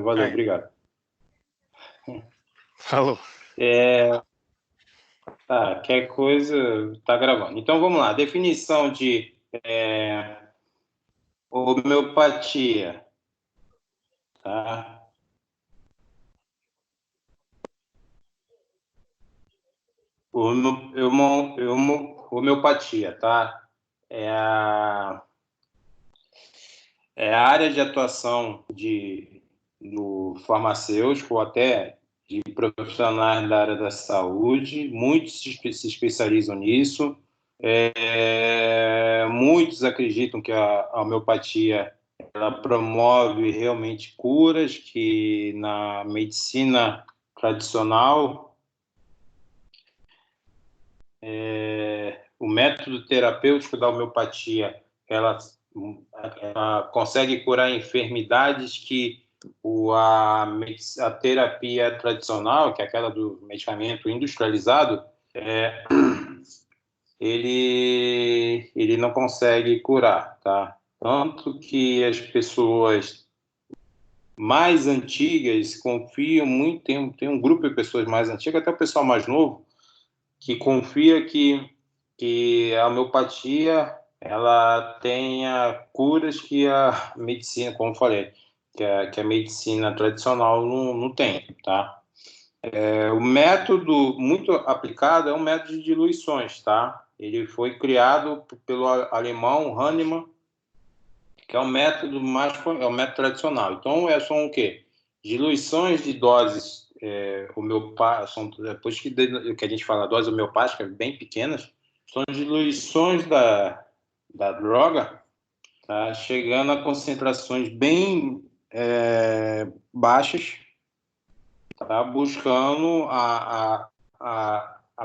Valeu, obrigado. Falou. Qualquer coisa, tá gravando. Então, vamos lá. Definição de homeopatia, tá? Homeopatia, tá? É a área de atuação do farmacêutico ou até de profissionais da área da saúde. Muitos se especializam nisso. Muitos acreditam que a homeopatia ela promove realmente curas que na medicina tradicional o método terapêutico da homeopatia ela consegue curar enfermidades que a terapia tradicional, que é aquela do medicamento industrializado, ele não consegue curar, tá? Tanto que as pessoas mais antigas confiam muito, tem um grupo de pessoas mais antigas, até o pessoal mais novo, que confia que a homeopatia ela tenha curas que a medicina, como eu falei, que a medicina tradicional não tem, tá? O método muito aplicado é um método de diluições, tá? Ele foi criado pelo alemão Hahnemann, que é o método é o método tradicional. Então, são o quê? Diluições de doses homeopáticas, depois que a gente fala doses homeopáticas bem pequenas, são diluições da droga, tá? Chegando a concentrações bem baixas, tá? Buscando a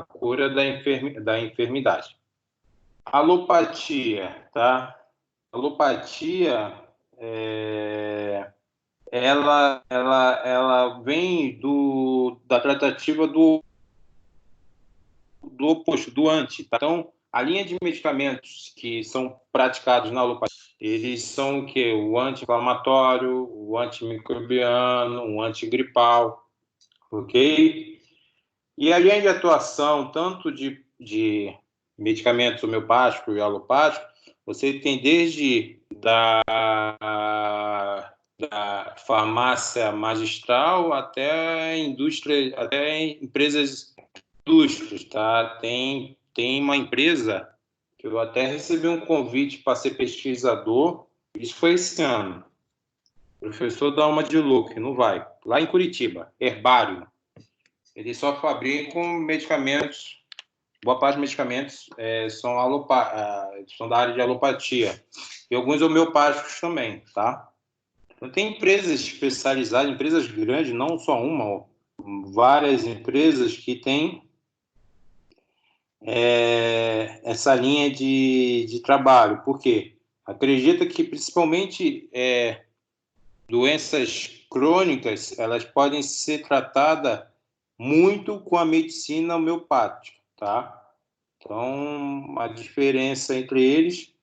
cura da enfermidade. Alopatia, tá? Alopatia, ela vem da tratativa do oposto, do anti. Tá? Então, a linha de medicamentos que são praticados na alopatia, eles são o quê? O anti-inflamatório, o antimicrobiano, o antigripal, ok? E a linha de atuação, tanto de medicamentos homeopáticos e alopáticos, você tem desde da farmácia magistral até indústria, até indústrias, tá? Tem uma empresa que eu até recebi um convite para ser pesquisador, isso foi esse ano. O professor dá uma de louco, não vai. Lá em Curitiba, Herbário. Eles só fabricam medicamentos, boa parte dos medicamentos são da área de alopatia. E alguns homeopáticos também, tá? Então, tem empresas especializadas, empresas grandes, não só uma, várias empresas que têm essa linha de trabalho. Por quê? Acredita que, principalmente, doenças crônicas, elas podem ser tratadas muito com a medicina homeopática, tá? Então, a diferença entre eles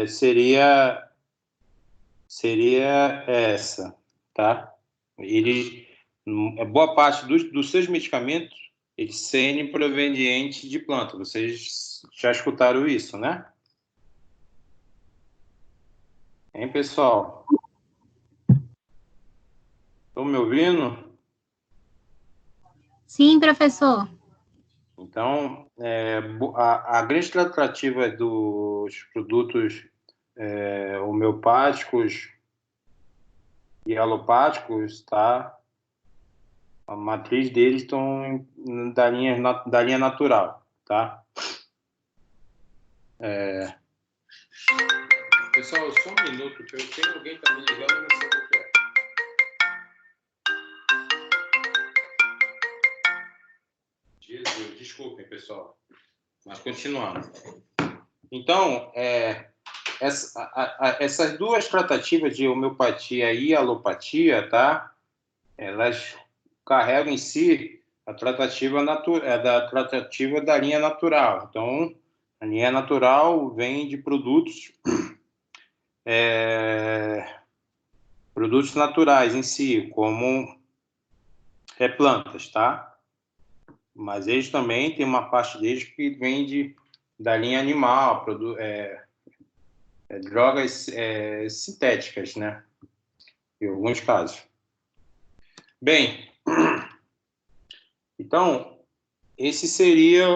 seria essa, tá? Boa parte dos seus medicamentos, eles serem provenientes de planta. Vocês já escutaram isso, né? Hein, pessoal? Estão me ouvindo? Sim, professor. Então, a grande tratativa dos produtos homeopáticos e alopáticos, tá? A matriz deles estão da linha natural, tá? Pessoal, só um minuto, que eu tenho alguém que está me ligando e não sei o que é. Jesus, desculpem, pessoal. Mas continuando. Então, essas duas tratativas de homeopatia e alopatia, tá? Elas carregam em si a tratativa da linha natural. Então, a linha natural vem de produtos produtos naturais em si, como plantas, tá? Mas eles também tem uma parte deles que vem da linha animal, drogas sintéticas, né? Em alguns casos. Bem, então, esse seria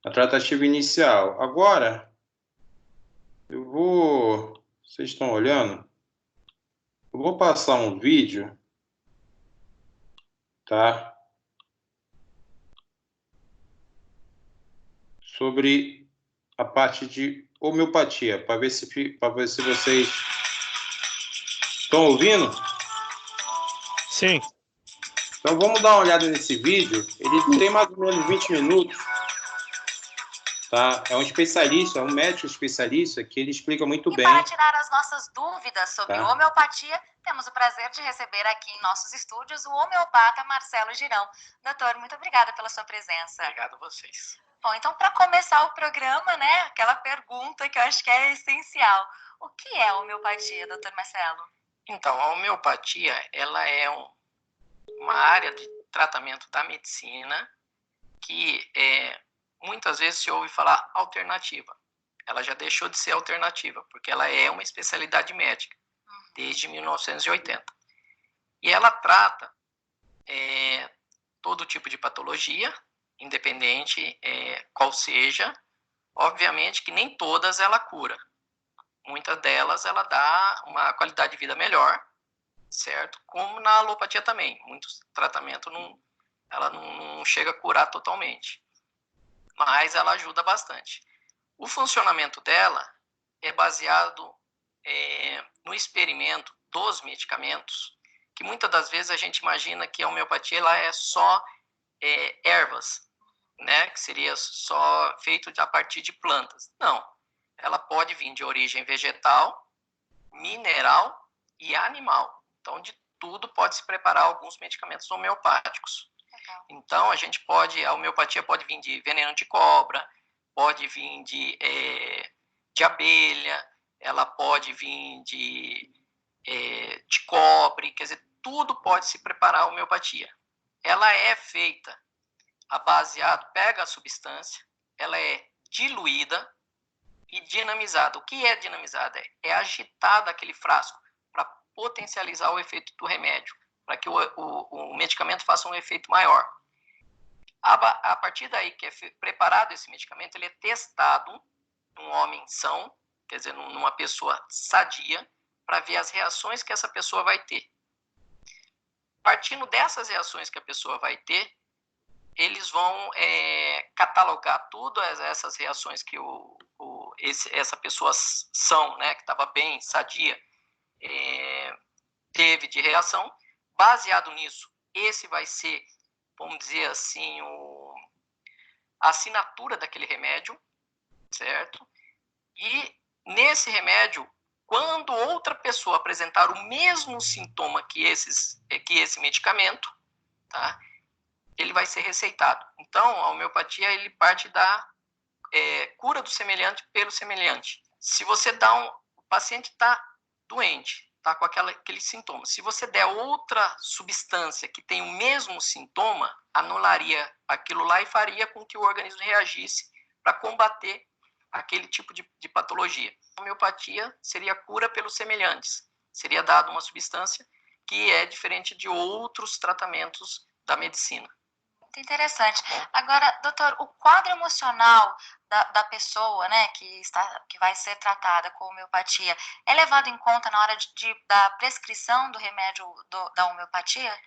a tratativa inicial. Agora, vocês estão olhando? Eu vou passar um vídeo, tá? Sobre a parte de homeopatia, para ver se vocês estão ouvindo. Sim. Então vamos dar uma olhada nesse vídeo. Ele tem mais ou menos 20 minutos. Tá? É um especialista, é um médico especialista que ele explica muito bem. Para tirar as nossas dúvidas sobre homeopatia, temos o prazer de receber aqui em nossos estúdios o homeopata Marcelo Girão. Doutor, muito obrigada pela sua presença. Obrigado a vocês. Bom, então para começar o programa, né, aquela pergunta que eu acho que é essencial. O que é a homeopatia, doutor Marcelo? Então, a homeopatia, ela é uma área de tratamento da medicina que muitas vezes se ouve falar alternativa. Ela já deixou de ser alternativa, porque ela é uma especialidade médica, desde 1980. E ela trata todo tipo de patologia, independente qual seja. Obviamente que nem todas ela cura. Muitas delas ela dá uma qualidade de vida melhor, certo? Como na alopatia também. Muitos tratamentos ela não chega a curar totalmente, mas ela ajuda bastante. O funcionamento dela é baseado no experimento dos medicamentos, que muitas das vezes a gente imagina que a homeopatia ela é só ervas, né? Que seria só feito a partir de plantas. Não, ela pode vir de origem vegetal, mineral e animal. Então, de tudo pode se preparar alguns medicamentos homeopáticos. Então, a homeopatia pode vir de veneno de cobra, pode vir de abelha, ela pode vir de cobre, quer dizer, tudo pode se preparar a homeopatia. Ela é feita pega a substância, ela é diluída e dinamizada. O que é dinamizada? É agitada aquele frasco para potencializar o efeito do remédio, para que o medicamento faça um efeito maior. A partir daí que é preparado esse medicamento, ele é testado num homem são, quer dizer, numa pessoa sadia, para ver as reações que essa pessoa vai ter. Partindo dessas reações que a pessoa vai ter, eles vão catalogar todas essas reações que essa pessoa são, né, que estava bem, sadia, teve de reação. Baseado nisso, esse vai ser, vamos dizer assim, a assinatura daquele remédio, certo? E nesse remédio, quando outra pessoa apresentar o mesmo sintoma que esse medicamento, tá? Ele vai ser receitado. Então, a homeopatia ele parte da cura do semelhante pelo semelhante. Se você o paciente está doente, está com aquele sintoma. Se você der outra substância que tem o mesmo sintoma, anularia aquilo lá e faria com que o organismo reagisse para combater aquele tipo de patologia. A homeopatia seria a cura pelos semelhantes. Seria dada uma substância que é diferente de outros tratamentos da medicina. Muito interessante. Agora, doutor, o quadro emocional da pessoa, né, que vai ser tratada com homeopatia, é levado em conta na hora da prescrição do remédio da homeopatia?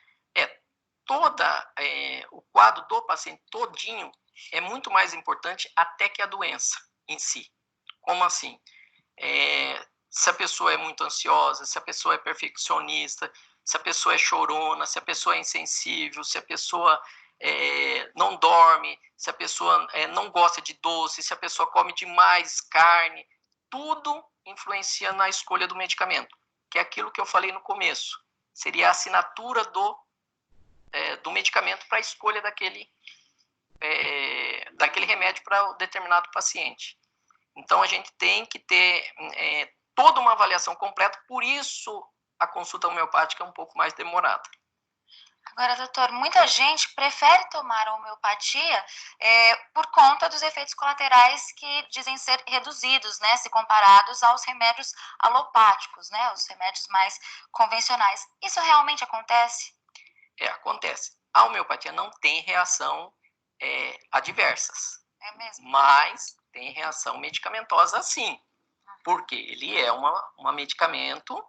O quadro do paciente todinho é muito mais importante até que a doença em si. Como assim? Se a pessoa é muito ansiosa, se a pessoa é perfeccionista, se a pessoa é chorona, se a pessoa é insensível, se a pessoa não dorme, se a pessoa não gosta de doce, se a pessoa come demais carne, tudo influencia na escolha do medicamento, que é aquilo que eu falei no começo. Seria a assinatura do medicamento para a escolha daquele remédio para o determinado paciente. Então, a gente tem que ter toda uma avaliação completa, por isso a consulta homeopática é um pouco mais demorada. Agora, doutor, muita gente prefere tomar a homeopatia por conta dos efeitos colaterais que dizem ser reduzidos, né, se comparados aos remédios alopáticos, né, os remédios mais convencionais. Isso realmente acontece? Acontece. A homeopatia não tem reação adversas. É mesmo? Mas tem reação medicamentosa sim. Porque ele é um medicamento,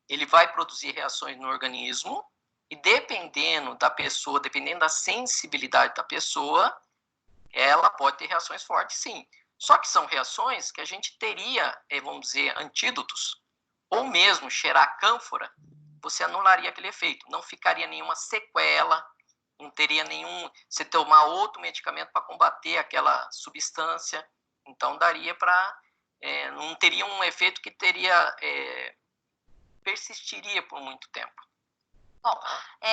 ele vai produzir reações no organismo, e dependendo da pessoa, dependendo da sensibilidade da pessoa, ela pode ter reações fortes, sim. Só que são reações que a gente teria, vamos dizer, antídotos, ou mesmo cheirar cânfora, você anularia aquele efeito. Não ficaria nenhuma sequela, não teria nenhum... Você tomar outro medicamento para combater aquela substância, então daria para... não teria um efeito que persistiria por muito tempo. Bom,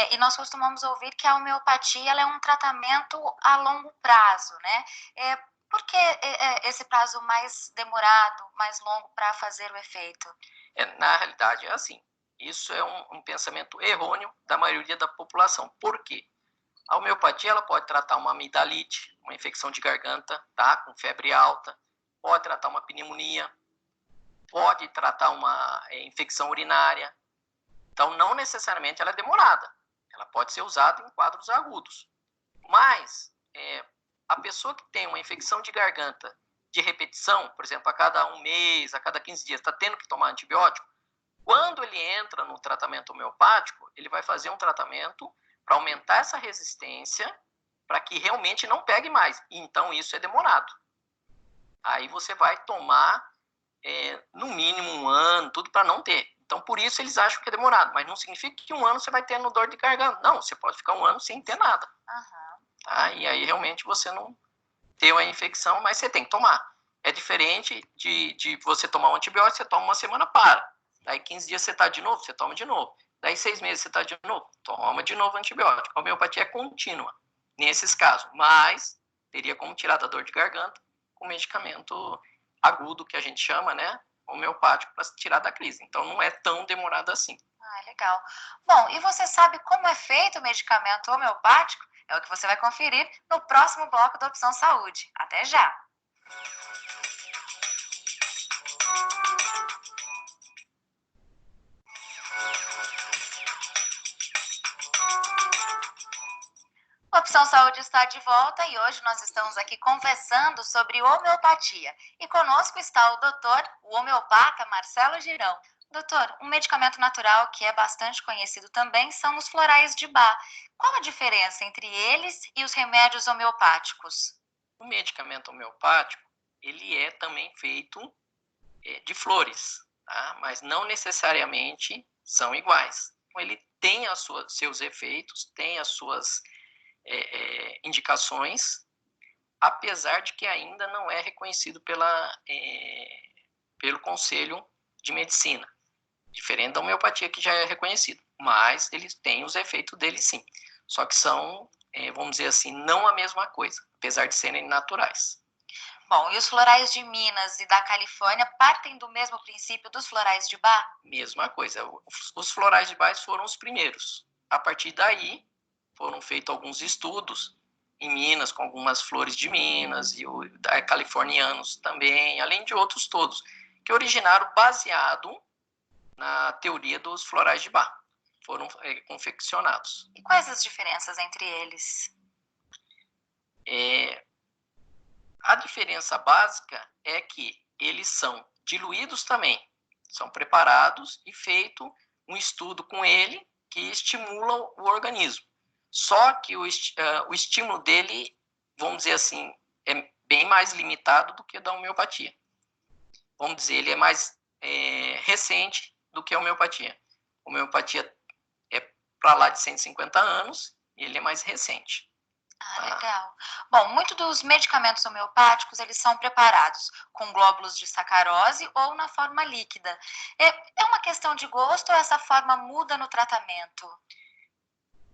e nós costumamos ouvir que a homeopatia ela é um tratamento a longo prazo, né? Por que esse prazo mais demorado, mais longo para fazer o efeito? Na realidade é assim, isso é um pensamento errôneo da maioria da população. Por quê? A homeopatia ela pode tratar uma amidalite, uma infecção de garganta, tá? Com febre alta, pode tratar uma pneumonia, pode tratar uma infecção urinária. Então, não necessariamente ela é demorada. Ela pode ser usada em quadros agudos. Mas, a pessoa que tem uma infecção de garganta de repetição, por exemplo, a cada um mês, a cada 15 dias, está tendo que tomar antibiótico, quando ele entra no tratamento homeopático, ele vai fazer um tratamento para aumentar essa resistência, para que realmente não pegue mais. Então, isso é demorado. Aí você vai tomar, no mínimo 1 ano, tudo para não ter. Então, por isso eles acham que é demorado. Mas não significa que 1 ano você vai ter dor de garganta. Não, você pode ficar 1 ano sem ter nada. Uhum. Tá? E aí, realmente, você não tem a infecção, mas você tem que tomar. É diferente de você tomar um antibiótico, você toma 1 semana, para. Daí 15 dias você está de novo, você toma de novo. Daí 6 meses você está de novo, toma de novo antibiótico. A homeopatia é contínua nesses casos, mas teria como tirar da dor de garganta com medicamento agudo, que a gente chama, né, homeopático, para tirar da crise. Então não é tão demorado assim. Legal. Bom, e você sabe como é feito o medicamento homeopático? É o que você vai conferir no próximo bloco da Opção Saúde. Até já! A Opção Saúde está de volta e hoje nós estamos aqui conversando sobre homeopatia. E conosco está o doutor, o homeopata Marcelo Girão. Doutor, um medicamento natural que é bastante conhecido também são os florais de Bach. Qual a diferença entre eles e os remédios homeopáticos? O medicamento homeopático, ele é também feito de flores, tá? Mas não necessariamente são iguais. Ele tem seus efeitos, tem as suas indicações, apesar de que ainda não é reconhecido pelo Conselho de Medicina, diferente da homeopatia, que já é reconhecido, mas eles têm os efeitos deles sim, só que são, vamos dizer assim, não a mesma coisa, apesar de serem naturais. Bom, e os florais de Minas e da Califórnia partem do mesmo princípio dos florais de Bach? Mesma coisa, os florais de Bach foram os primeiros, a partir daí foram feitos alguns estudos em Minas, com algumas flores de Minas, e californianos também, além de outros todos, que originaram baseado na teoria dos florais de Bach. Foram confeccionados. E quais as diferenças entre eles? A diferença básica é que eles são diluídos também, são preparados e feito um estudo com ele que estimula o organismo. Só que o estímulo dele, vamos dizer assim, é bem mais limitado do que o da homeopatia. Vamos dizer, ele é mais recente do que a homeopatia. A homeopatia é para lá de 150 anos e ele é mais recente. Legal. Bom, muitos dos medicamentos homeopáticos, eles são preparados com glóbulos de sacarose ou na forma líquida. É uma questão de gosto ou essa forma muda no tratamento?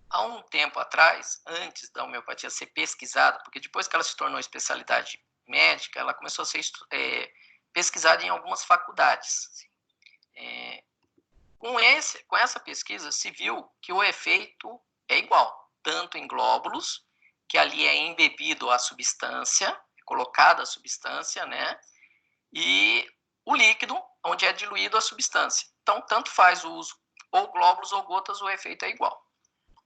Há um tempo atrás, antes da homeopatia ser pesquisada, porque depois que ela se tornou especialidade médica, ela começou a ser pesquisada em algumas faculdades. Com essa pesquisa se viu que o efeito é igual, tanto em glóbulos, que ali é embebido a substância, colocada a substância, né? E o líquido, onde é diluído a substância. Então, tanto faz o uso ou glóbulos ou gotas, o efeito é igual.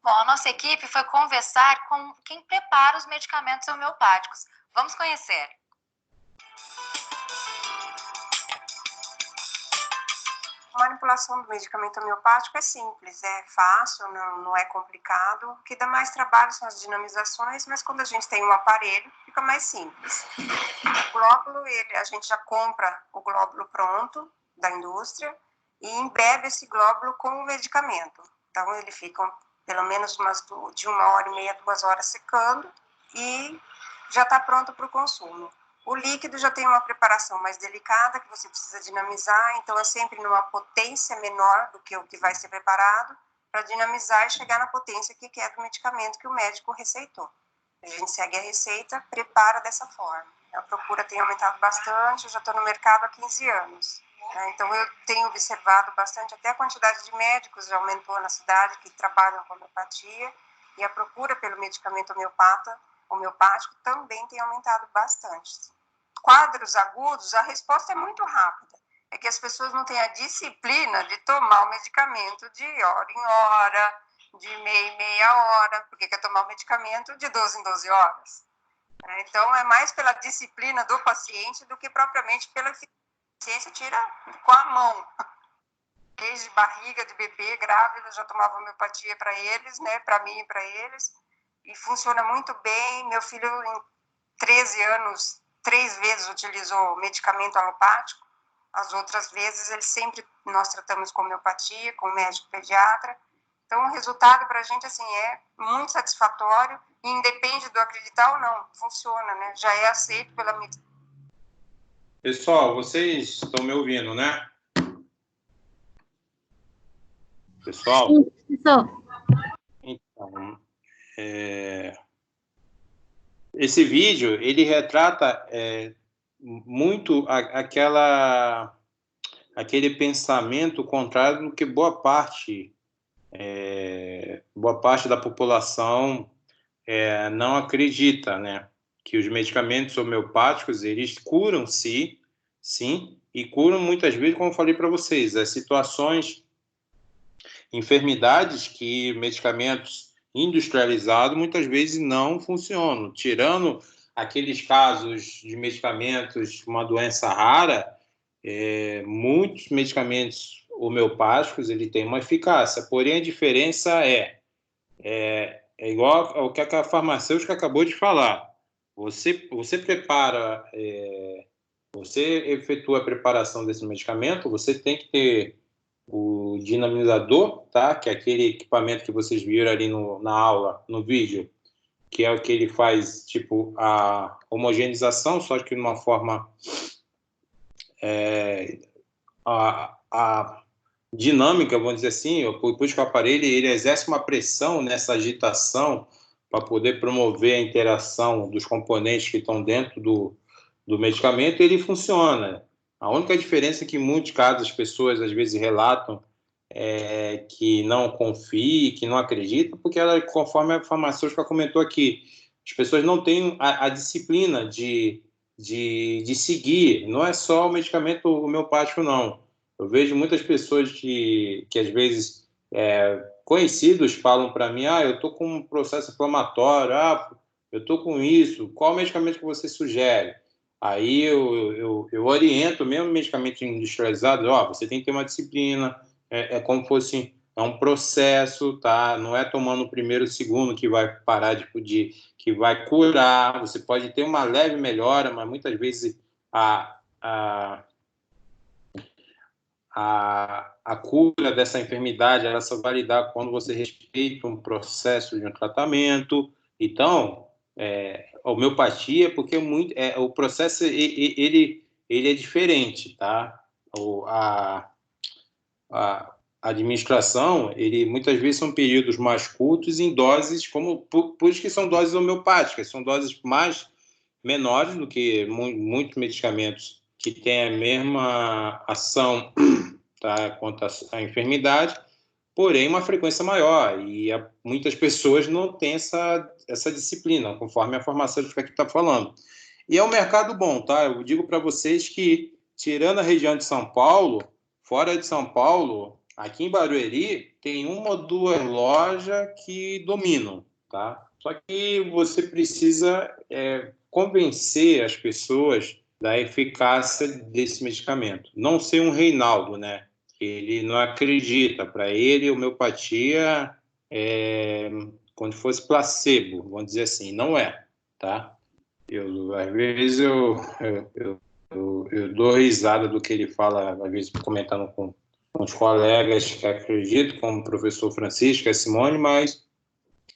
Bom, a nossa equipe foi conversar com quem prepara os medicamentos homeopáticos. Vamos conhecer. A manipulação do medicamento homeopático é simples, é fácil, não é complicado. O que dá mais trabalho são as dinamizações, mas quando a gente tem um aparelho, fica mais simples. O glóbulo, a gente já compra o glóbulo pronto da indústria e embebe esse glóbulo com o medicamento. Então, ele fica pelo menos de 1h30, 2 horas secando e já está pronto para o consumo. O líquido já tem uma preparação mais delicada, que você precisa dinamizar, então é sempre numa potência menor do que o que vai ser preparado, para dinamizar e chegar na potência que é do medicamento que o médico receitou. A gente segue a receita, prepara dessa forma. A procura tem aumentado bastante, eu já estou no mercado há 15 anos. Então eu tenho observado bastante, até a quantidade de médicos já aumentou na cidade que trabalham com homeopatia, e a procura pelo medicamento homeopático também tem aumentado bastante. Quadros agudos, a resposta é muito rápida. É que as pessoas não têm a disciplina de tomar o medicamento de hora em hora, de meia em meia hora, porque quer tomar o medicamento de 12 em 12 horas. Então, é mais pela disciplina do paciente do que propriamente pela eficiência, tira com a mão. Desde barriga de bebê, grávida, já tomava homeopatia para eles, né, para mim e para eles, e funciona muito bem. Meu filho, em 13 anos, 3 vezes utilizou medicamento alopático, as outras vezes nós tratamos com homeopatia, com médico pediatra. Então o resultado para a gente assim, é muito satisfatório, e independe do acreditar ou não, funciona, né? Já é aceito pela medicina. Pessoal, vocês estão me ouvindo, né? Pessoal? Sim, professor. Então, esse vídeo, ele retrata muito aquele pensamento contrário do que boa parte da população não acredita, né? Que os medicamentos homeopáticos, eles curam, sim, e curam muitas vezes, como eu falei para vocês, as situações, enfermidades que medicamentos industrializados muitas vezes não funcionam. Tirando aqueles casos de medicamentos, uma doença rara, muitos medicamentos homeopáticos ele tem uma eficácia, porém a diferença é igual ao que a farmacêutica acabou de falar. Você prepara, você efetua a preparação desse medicamento, você tem que ter o dinamizador, tá? Que é aquele equipamento que vocês viram ali na aula, no vídeo, que é o que ele faz, tipo, a homogeneização, só que de uma forma a dinâmica, vamos dizer assim, depois que o aparelho ele exerce uma pressão nessa agitação para poder promover a interação dos componentes que estão dentro do medicamento, ele funciona. A única diferença é que em muitos casos as pessoas às vezes relatam que não confiam, que não acreditam, porque ela, conforme a farmacêutica comentou aqui, as pessoas não têm a disciplina de seguir. Não é só o medicamento homeopático, não. Eu vejo muitas pessoas que às vezes, conhecidos falam para mim, eu estou com um processo inflamatório, eu estou com isso, qual medicamento que você sugere? Aí eu oriento, mesmo medicamento industrializado, você tem que ter uma disciplina, como fosse um processo, tá? Não é tomando o primeiro, o segundo que vai parar que vai curar. Você pode ter uma leve melhora, mas muitas vezes a cura dessa enfermidade ela só vai lidar quando você respeita um processo de um tratamento. Então, a homeopatia, porque o processo ele é diferente, tá? A administração, ele muitas vezes são períodos mais curtos em doses, por isso que são doses homeopáticas, são doses mais menores do que muitos medicamentos que têm a mesma ação tá, quanto à enfermidade, porém uma frequência maior, e muitas pessoas não têm essa disciplina, conforme a farmacêutica que está falando. E é um mercado bom, tá? Eu digo para vocês que, tirando a região de São Paulo, fora de São Paulo, aqui em Barueri, tem uma ou duas lojas que dominam, tá? Só que você precisa convencer as pessoas da eficácia desse medicamento. Não ser um Reinaldo, né? Ele não acredita. Para ele, homeopatia é como se fosse placebo, vamos dizer assim. Não é, tá? Às vezes eu dou risada do que ele fala, às vezes comentando com os colegas que acreditam, como o professor Francisco, a Simone, mas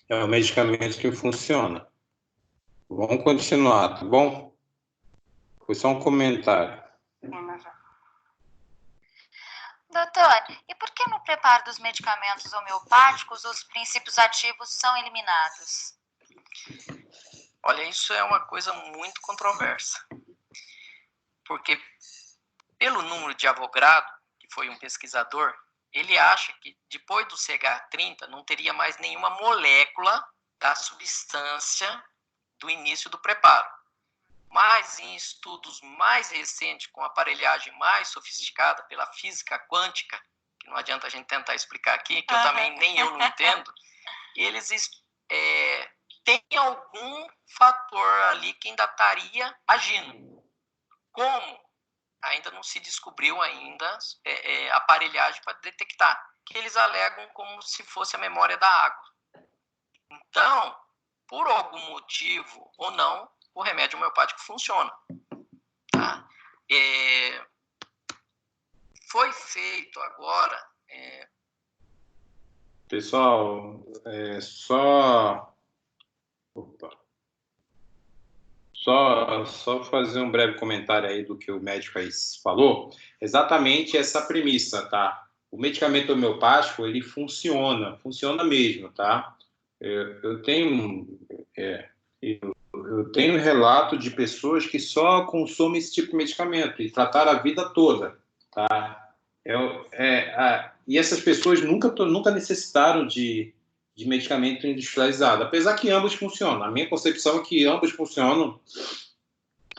é um medicamento que funciona. Vamos continuar, tá bom? Foi só um comentário. Doutor, e por que no preparo dos medicamentos homeopáticos os princípios ativos são eliminados? Olha, isso é uma coisa muito controversa. Porque, pelo número de Avogadro, que foi um pesquisador, ele acha que depois do CH30 não teria mais nenhuma molécula da substância do início do preparo. Mas em estudos mais recentes, com aparelhagem mais sofisticada pela física quântica, que não adianta a gente tentar explicar aqui, que eu também nem eu não entendo, eles têm algum fator ali que ainda estaria agindo. Como? Ainda não se descobriu ainda aparelhagem para detectar, que eles alegam como se fosse a memória da água. Então, por algum motivo ou não, o remédio homeopático funciona. Tá? Foi feito agora... Pessoal, só fazer um breve comentário aí do que o médico aí falou. Exatamente essa premissa, tá? O medicamento homeopático, ele funciona mesmo, tá? Eu tenho relato de pessoas que só consomem esse tipo de medicamento e trataram a vida toda, tá? E essas pessoas nunca necessitaram de medicamento industrializado, apesar que ambos funcionam. A minha concepção é que ambos funcionam,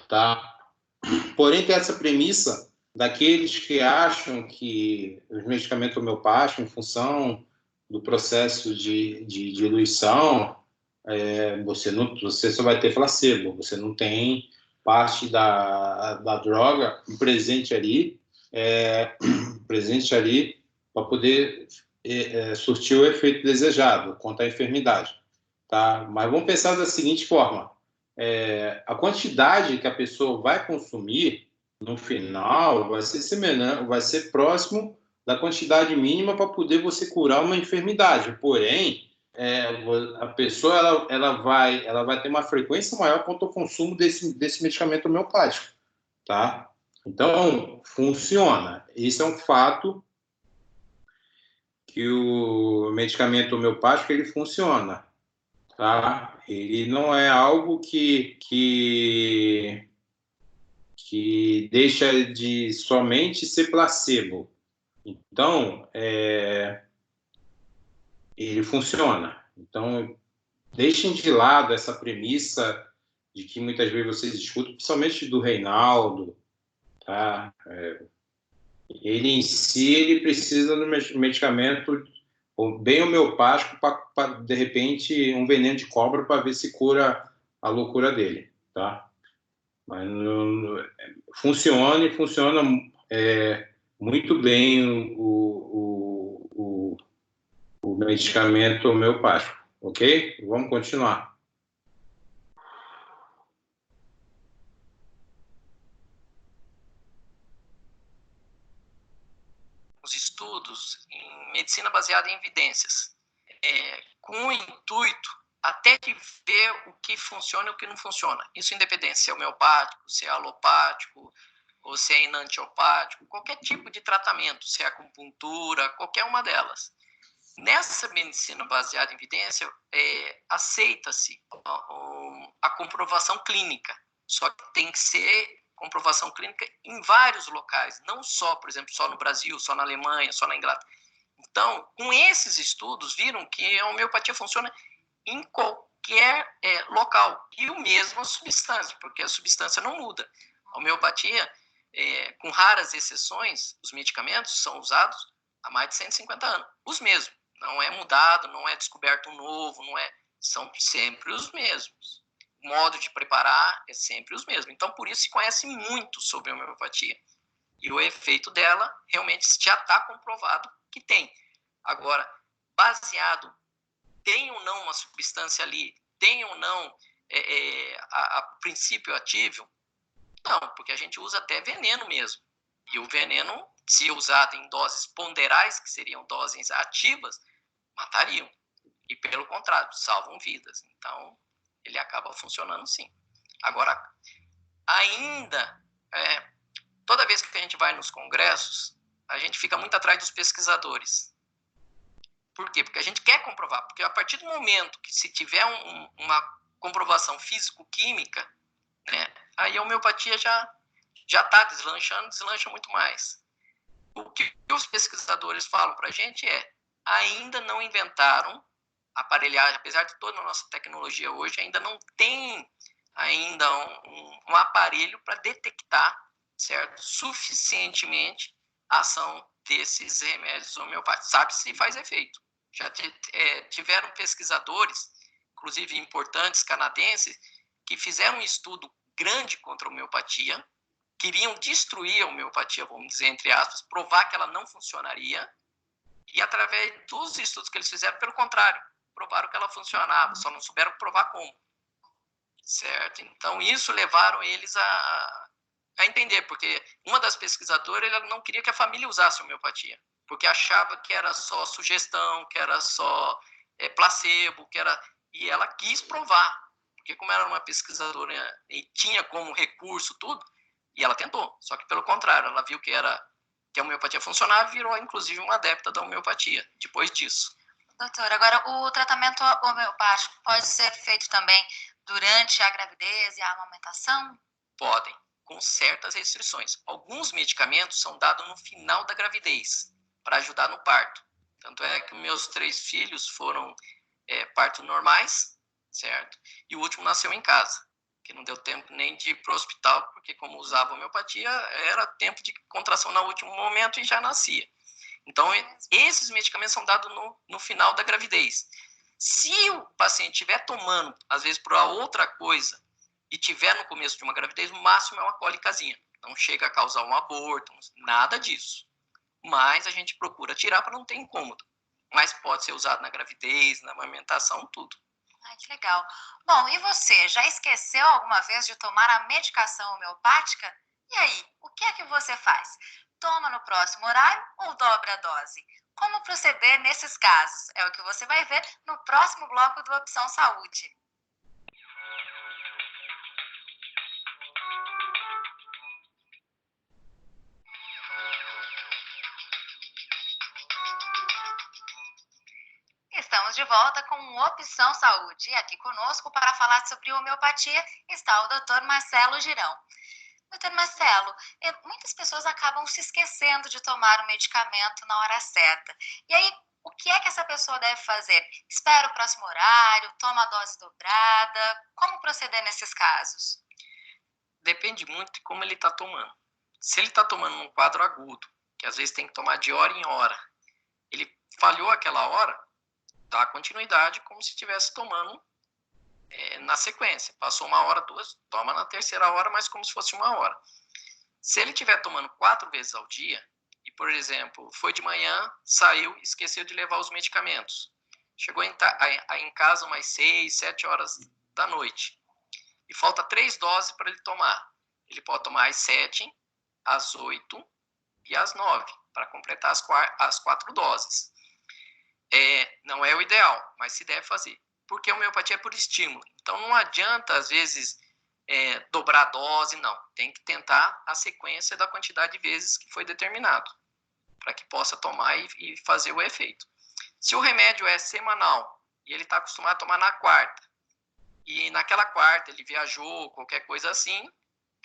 tá? Porém, tem essa premissa daqueles que acham que os medicamentos homeopáticos, em função do processo de diluição, você só vai ter placebo, você não tem parte da droga presente ali para poder surtir o efeito desejado contra a enfermidade, tá? Mas vamos pensar da seguinte forma: a quantidade que a pessoa vai consumir no final vai ser semelhante, vai ser próximo da quantidade mínima para poder você curar uma enfermidade. Porém, a pessoa ela vai ter uma frequência maior quanto ao consumo desse medicamento homeopático, tá? Então, funciona. Isso é um fato, que o medicamento homeopático ele funciona, tá? Ele não é algo que deixa de somente ser placebo. Então, ele funciona. Então, deixem de lado essa premissa de que muitas vezes vocês escutam, principalmente do Reinaldo, tá? Ele em si, ele precisa de medicamento bem homeopático para, de repente, um veneno de cobra para ver se cura a loucura dele, tá? Mas funciona muito bem o medicamento homeopático, ok? Vamos continuar. Os estudos em medicina baseada em evidências, com o intuito até de ver o que funciona e o que não funciona. Isso independente se é homeopático, se é alopático, ou se é enantiopático, qualquer tipo de tratamento, se é acupuntura, qualquer uma delas. Nessa medicina baseada em evidência, aceita-se a comprovação clínica, só que tem que ser comprovação clínica em vários locais, não só, por exemplo, só no Brasil, só na Alemanha, só na Inglaterra. Então, com esses estudos, viram que a homeopatia funciona em qualquer local. E o mesmo a substância, porque a substância não muda. A homeopatia, com raras exceções, os medicamentos são usados há mais de 150 anos. Os mesmos. Não é mudado, não é descoberto um novo, são sempre os mesmos. O modo de preparar é sempre os mesmos. Então, por isso se conhece muito sobre a homeopatia. E o efeito dela realmente já está comprovado que tem. Agora, baseado, tem ou não uma substância ali, tem ou não a princípio ativo? Não, porque a gente usa até veneno mesmo. E o veneno, se usado em doses ponderais, que seriam doses ativas, matariam. E, pelo contrário, salvam vidas. Então, ele acaba funcionando sim. Agora, ainda, toda vez que a gente vai nos congressos, a gente fica muito atrás dos pesquisadores. Por quê? Porque a gente quer comprovar. Porque a partir do momento que se tiver uma comprovação físico-química, né, aí a homeopatia já está deslanchando, deslancha muito mais. O que os pesquisadores falam para a gente ainda não inventaram aparelhagem, apesar de toda a nossa tecnologia hoje, ainda não tem ainda um aparelho para detectar, certo, suficientemente a ação desses remédios homeopáticos. Sabe se faz efeito. Já tiveram pesquisadores, inclusive importantes canadenses, que fizeram um estudo grande contra a homeopatia, queriam destruir a homeopatia, vamos dizer, entre aspas, provar que ela não funcionaria, e através dos estudos que eles fizeram, pelo contrário, provaram que ela funcionava, só não souberam provar como. Certo? Então, isso levaram eles a entender, porque uma das pesquisadoras ela não queria que a família usasse homeopatia, porque achava que era só sugestão, que era só placebo, e ela quis provar, porque como era uma pesquisadora e tinha como recurso tudo, e ela tentou, só que pelo contrário, ela viu que a homeopatia funcionava e virou inclusive uma adepta da homeopatia, depois disso. Doutor, agora o tratamento homeopático pode ser feito também durante a gravidez e a amamentação? Podem, com certas restrições. Alguns medicamentos são dados no final da gravidez, para ajudar no parto. Tanto é que meus 3 filhos foram partos normais, certo? E o último nasceu em casa, que não deu tempo nem de ir para o hospital, porque como usava homeopatia, era tempo de contração no último momento e já nascia. Então, esses medicamentos são dados no final da gravidez. Se o paciente estiver tomando, às vezes, por outra coisa, e tiver no começo de uma gravidez, o máximo é uma cólicazinha. Não chega a causar um aborto, nada disso. Mas a gente procura tirar para não ter incômodo. Mas pode ser usado na gravidez, na amamentação, tudo. Ai, que legal. Bom, e você, já esqueceu alguma vez de tomar a medicação homeopática? E aí, o que é que você faz? Toma no próximo horário ou dobra a dose? Como proceder nesses casos? É o que você vai ver no próximo bloco do Opção Saúde. Estamos de volta com Opção Saúde. E aqui conosco para falar sobre homeopatia está o Dr. Marcelo Girão. Dr. Marcelo, muitas pessoas acabam se esquecendo de tomar o medicamento na hora certa. E aí, o que é que essa pessoa deve fazer? Espera o próximo horário, toma a dose dobrada? Como proceder nesses casos? Depende muito de como ele está tomando. Se ele está tomando num quadro agudo, que às vezes tem que tomar de hora em hora, ele falhou aquela hora, dá continuidade como se estivesse tomando na sequência. Passou 1 hora, 2, toma na terceira hora, mas como se fosse 1 hora. Se ele estiver tomando 4 vezes ao dia, e, por exemplo, foi de manhã, saiu, esqueceu de levar os medicamentos, chegou em casa umas 6, 7 horas da noite, e falta 3 doses para ele tomar. Ele pode tomar às 7, às 8 e às 9, para completar as 4 doses. Não é o ideal, mas se deve fazer. Porque a homeopatia é por estímulo. Então, não adianta, às vezes, dobrar a dose, não. Tem que tentar a sequência da quantidade de vezes que foi determinado, para que possa tomar e fazer o efeito. Se o remédio é semanal e ele está acostumado a tomar na quarta, e naquela quarta ele viajou, qualquer coisa assim,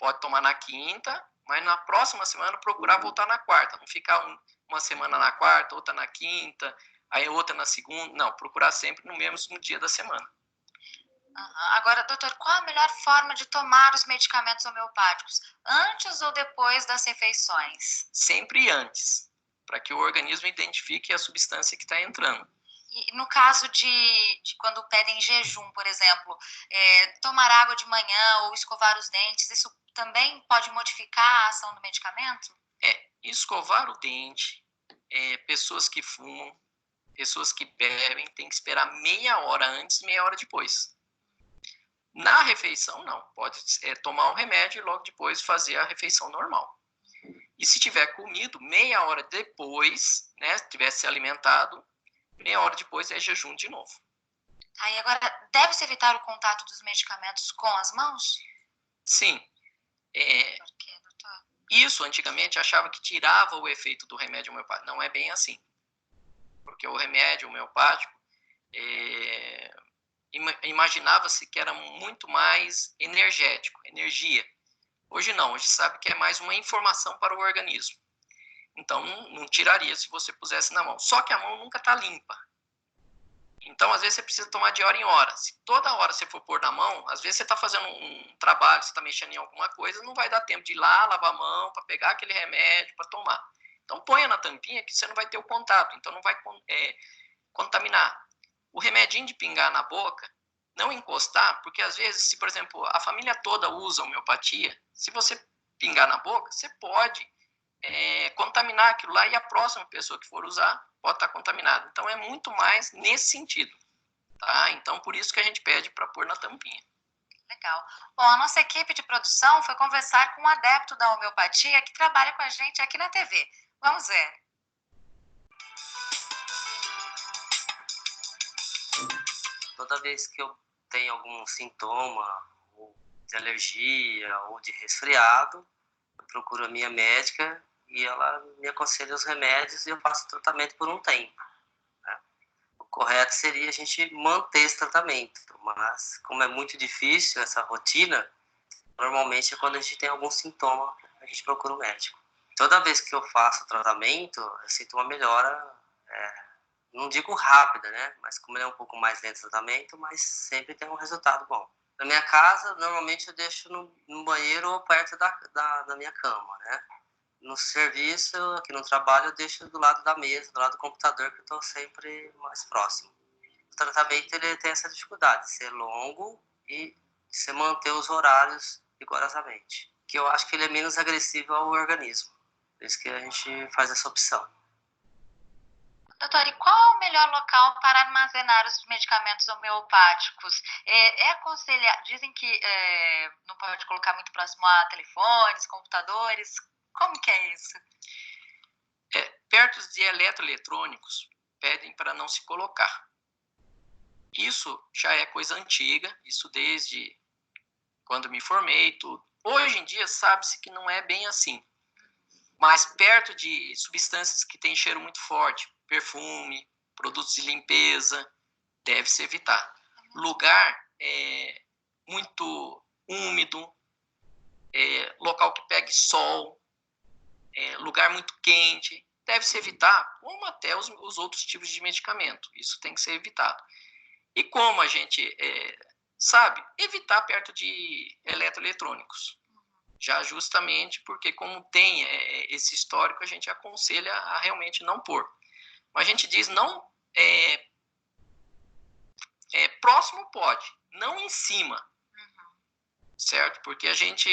pode tomar na quinta, mas na próxima semana procurar voltar na quarta. Não ficar uma semana na quarta, outra na quinta, aí outra na segunda. Não, procurar sempre no mesmo dia da semana. Agora, doutor, qual a melhor forma de tomar os medicamentos homeopáticos? Antes ou depois das refeições? Sempre antes, para que o organismo identifique a substância que está entrando. E no caso de quando pedem jejum, por exemplo, tomar água de manhã ou escovar os dentes, isso também pode modificar a ação do medicamento? Escovar o dente, pessoas que fumam, pessoas que bebem, tem que esperar meia hora antes, meia hora depois. Na refeição, não. Pode tomar o remédio e logo depois fazer a refeição normal. E se tiver comido, meia hora depois, né, tiver se alimentado, meia hora depois é jejum de novo. Aí agora, deve-se evitar o contato dos medicamentos com as mãos? Sim. Por quê, doutor? Isso, antigamente, achava que tirava o efeito do remédio homeopático. Não é bem assim. Porque o remédio homeopático, imaginava-se que era muito mais energético, energia. Hoje não, hoje sabe que é mais uma informação para o organismo. Então, não tiraria se você pusesse na mão. Só que a mão nunca está limpa. Então, às vezes, você precisa tomar de hora em hora. Se toda hora você for pôr na mão, às vezes você está fazendo um trabalho, você está mexendo em alguma coisa, não vai dar tempo de ir lá, lavar a mão, para pegar aquele remédio, para tomar. Então, ponha na tampinha que você não vai ter o contato, então não vai contaminar. O remedinho de pingar na boca, não encostar, porque às vezes, se, por exemplo, a família toda usa homeopatia, se você pingar na boca, você pode contaminar aquilo lá e a próxima pessoa que for usar pode estar contaminada. Então, é muito mais nesse sentido. Tá? Então, por isso que a gente pede para pôr na tampinha. Legal. Bom, a nossa equipe de produção foi conversar com um adepto da homeopatia que trabalha com a gente aqui na TV. Vamos ver. Toda vez que eu tenho algum sintoma ou de alergia ou de resfriado, eu procuro a minha médica e ela me aconselha os remédios e eu faço o tratamento por um tempo. Né? O correto seria a gente manter esse tratamento, mas como é muito difícil essa rotina, normalmente é quando a gente tem algum sintoma, a gente procura o médico. Toda vez que eu faço o tratamento, eu sinto uma melhora, não digo rápida, né? Mas como ele é um pouco mais lento o tratamento, mas sempre tem um resultado bom. Na minha casa, normalmente eu deixo no banheiro ou perto da minha cama, né? No serviço, aqui no trabalho, eu deixo do lado da mesa, do lado do computador, que eu estou sempre mais próximo. O tratamento ele tem essa dificuldade de ser longo e você manter os horários rigorosamente. Que eu acho que ele é menos agressivo ao organismo. Por isso que a gente faz essa opção. Doutor, e qual é o melhor local para armazenar os medicamentos homeopáticos? Dizem que não pode colocar muito próximo a telefones, computadores. Como que é isso? Perto de eletroeletrônicos, pedem para não se colocar. Isso já é coisa antiga, isso desde quando me formei, tudo. Hoje em dia sabe-se que não é bem assim. Mas perto de substâncias que têm cheiro muito forte, perfume, produtos de limpeza, deve-se evitar. Lugar muito úmido, local que pegue sol, lugar muito quente, deve-se evitar, como até os outros tipos de medicamento. Isso tem que ser evitado. E como a gente sabe, evitar perto de eletroeletrônicos. Já justamente porque como tem esse histórico, a gente aconselha a realmente não pôr. Mas a gente diz não próximo pode, não em cima, certo? Porque a gente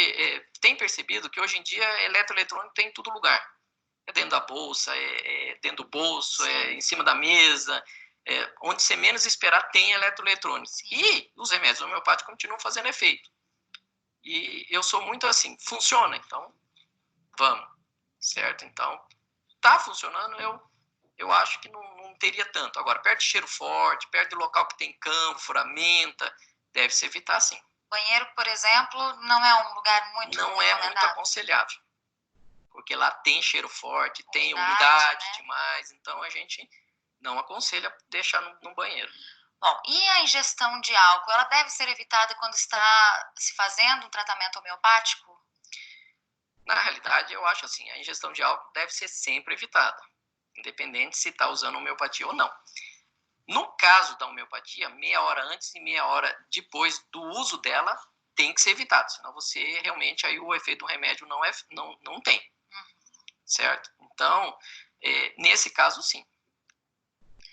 tem percebido que hoje em dia eletroeletrônico tem em todo lugar. É dentro da bolsa, dentro do bolso, em cima da mesa, onde você menos esperar tem eletroeletrônico. E os remédios homeopáticos continuam fazendo efeito. E eu sou muito assim, funciona, então vamos, certo? Então, tá funcionando, eu acho que não teria tanto. Agora, perto de cheiro forte, perto de local que tem cânfora, menta, deve-se evitar sim. Banheiro, por exemplo, não é um lugar muito Não é muito aconselhável, porque lá tem cheiro forte, tem umidade, né? Demais, então a gente não aconselha deixar no banheiro. Bom, e a ingestão de álcool, ela deve ser evitada quando está se fazendo um tratamento homeopático? Na realidade, eu acho assim, a ingestão de álcool deve ser sempre evitada, independente se está usando homeopatia ou não. No caso da homeopatia, meia hora antes e meia hora depois do uso dela tem que ser evitado, senão você realmente, aí o efeito do remédio não tem, certo? Então, nesse caso, sim.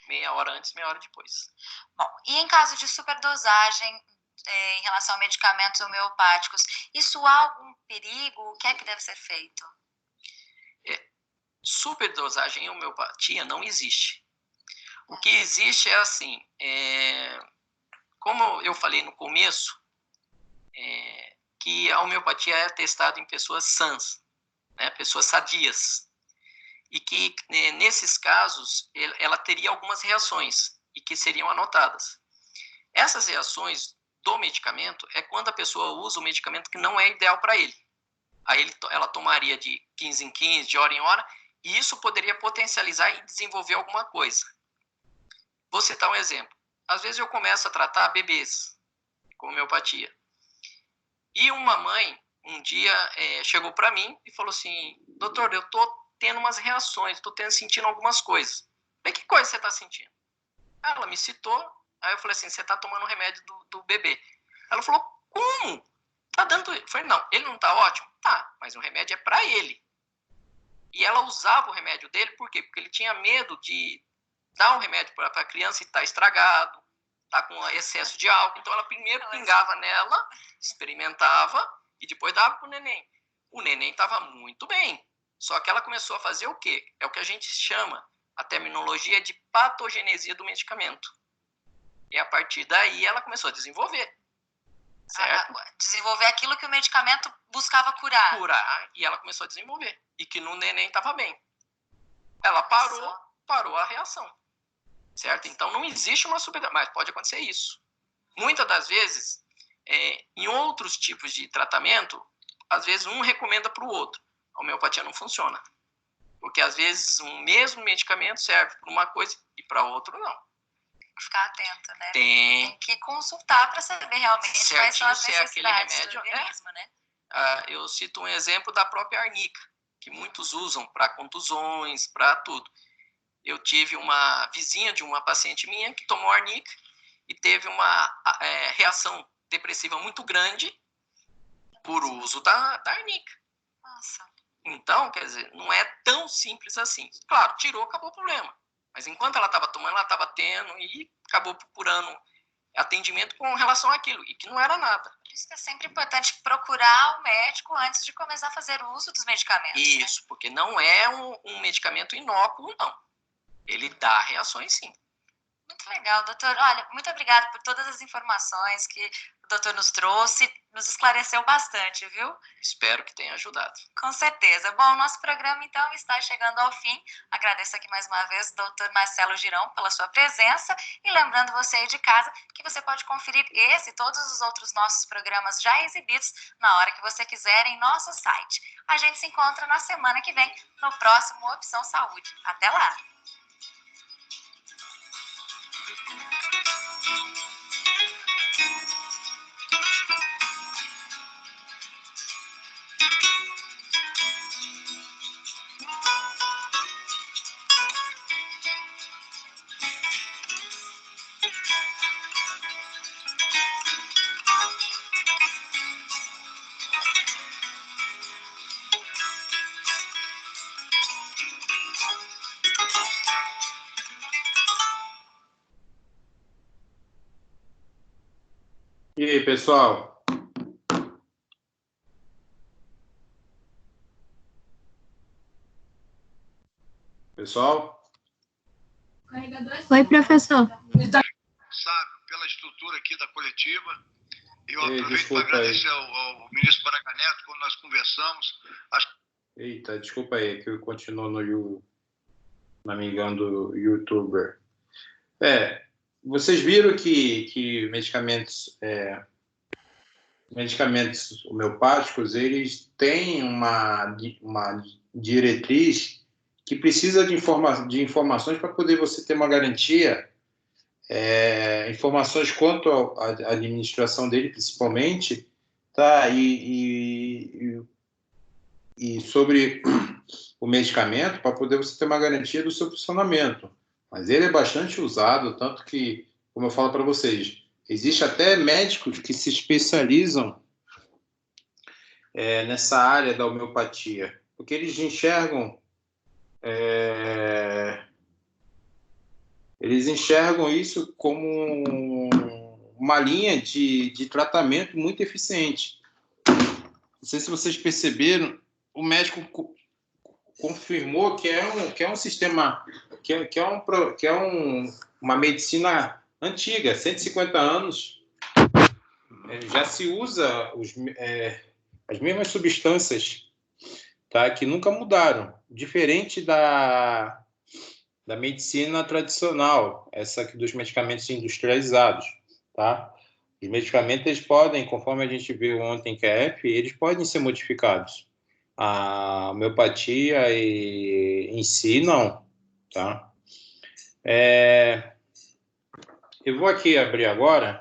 Meia hora antes, meia hora depois. Bom, e em caso de superdosagem em relação a medicamentos homeopáticos, isso há algum perigo? O que é que deve ser feito? Superdosagem em homeopatia não existe. O que existe é assim, como eu falei no começo, que a homeopatia é testada em pessoas sãs, né, pessoas sadias, e que nesses casos ela teria algumas reações e que seriam anotadas. Essas reações do medicamento é quando a pessoa usa o medicamento que não é ideal para ele. Aí ela tomaria de 15 em 15, de hora em hora, e isso poderia potencializar e desenvolver alguma coisa. Vou citar um exemplo. Às vezes eu começo a tratar bebês com homeopatia. E uma mãe, um dia, chegou para mim e falou assim: doutor, eu estou tendo umas reações, estou sentindo algumas coisas. Falei: que coisa você está sentindo? Ela me citou, aí eu falei assim: você está tomando o remédio do bebê. Ela falou: como? Tá dando... Eu falei: não, ele não está ótimo? Tá, mas o remédio é para ele. E ela usava o remédio dele, por quê? Porque ele tinha medo de dar um remédio para a criança e tá estragado, tá com excesso de álcool. Então ela primeiro pingava nela, experimentava e depois dava pro neném. O neném estava muito bem. Só que ela começou a fazer o quê? É o que a gente chama, a terminologia de patogenesia do medicamento. E a partir daí ela começou a desenvolver. Certo? Desenvolver aquilo que o medicamento buscava curar. Curar, e ela começou a desenvolver. E que no neném estava bem. Ela parou a reação. Certo? Então não existe uma superdosagem, mas pode acontecer isso. Muitas das vezes, em outros tipos de tratamento, às vezes um recomenda para o outro. A homeopatia não funciona. Porque às vezes um mesmo medicamento serve para uma coisa e para outra não. Ficar atento, né? Tem que consultar para saber realmente quais são as necessidades remédio, do organismo, né? Eu cito um exemplo da própria arnica, que muitos usam para contusões, para tudo. Eu tive uma vizinha de uma paciente minha que tomou arnica e teve uma reação depressiva muito grande por uso da arnica. Nossa. Então, quer dizer, não é tão simples assim. Claro, tirou, acabou o problema. Mas enquanto ela estava tomando, ela estava tendo e acabou procurando atendimento com relação àquilo, e que não era nada. Por isso que é sempre importante procurar o médico antes de começar a fazer o uso dos medicamentos. Isso, né? Porque não é um medicamento inócuo, não. Ele dá reações, sim. Muito legal, doutor. Olha, muito obrigada por todas as informações que o doutor nos trouxe, nos esclareceu bastante, viu? Espero que tenha ajudado. Com certeza. Bom, nosso programa, então, está chegando ao fim. Agradeço aqui mais uma vez o doutor Marcelo Girão pela sua presença e lembrando você aí de casa que você pode conferir esse e todos os outros nossos programas já exibidos na hora que você quiser em nosso site. A gente se encontra na semana que vem no próximo Opção Saúde. Até lá! E aí, pessoal? Pessoal? Oi, professor. Sabe, pela estrutura aqui da coletiva. Eu aproveito para agradecer ao ministro Braga Neto, quando nós conversamos. Eita, desculpa aí, que eu continuo no amigão do youtuber. Vocês viram que medicamentos homeopáticos, eles têm uma diretriz que precisa de informações para poder você ter uma garantia, informações quanto à administração dele, principalmente, tá? E e sobre o medicamento para poder você ter uma garantia do seu funcionamento. Mas ele é bastante usado, tanto que, como eu falo para vocês, existe até médicos que se especializam nessa área da homeopatia, porque eles enxergam isso como uma linha de tratamento muito eficiente. Não sei se vocês perceberam, o médico confirmou que é um sistema, uma medicina antiga, 150 anos, já se usa as mesmas substâncias, tá, que nunca mudaram, diferente da medicina tradicional, essa aqui dos medicamentos industrializados, tá? Os medicamentos, eles podem, conforme a gente viu ontem que é F, eles podem ser modificados. A homeopatia em si, não, tá? Eu vou aqui abrir agora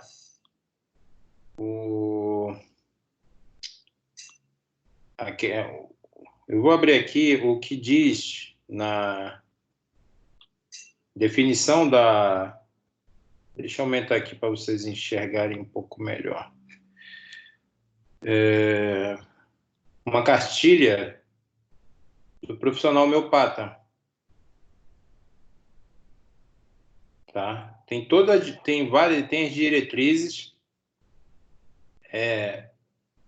eu vou abrir aqui o que diz na definição da... Deixa eu aumentar aqui para vocês enxergarem um pouco melhor. Uma cartilha do profissional homeopata. Tá? Tem as diretrizes.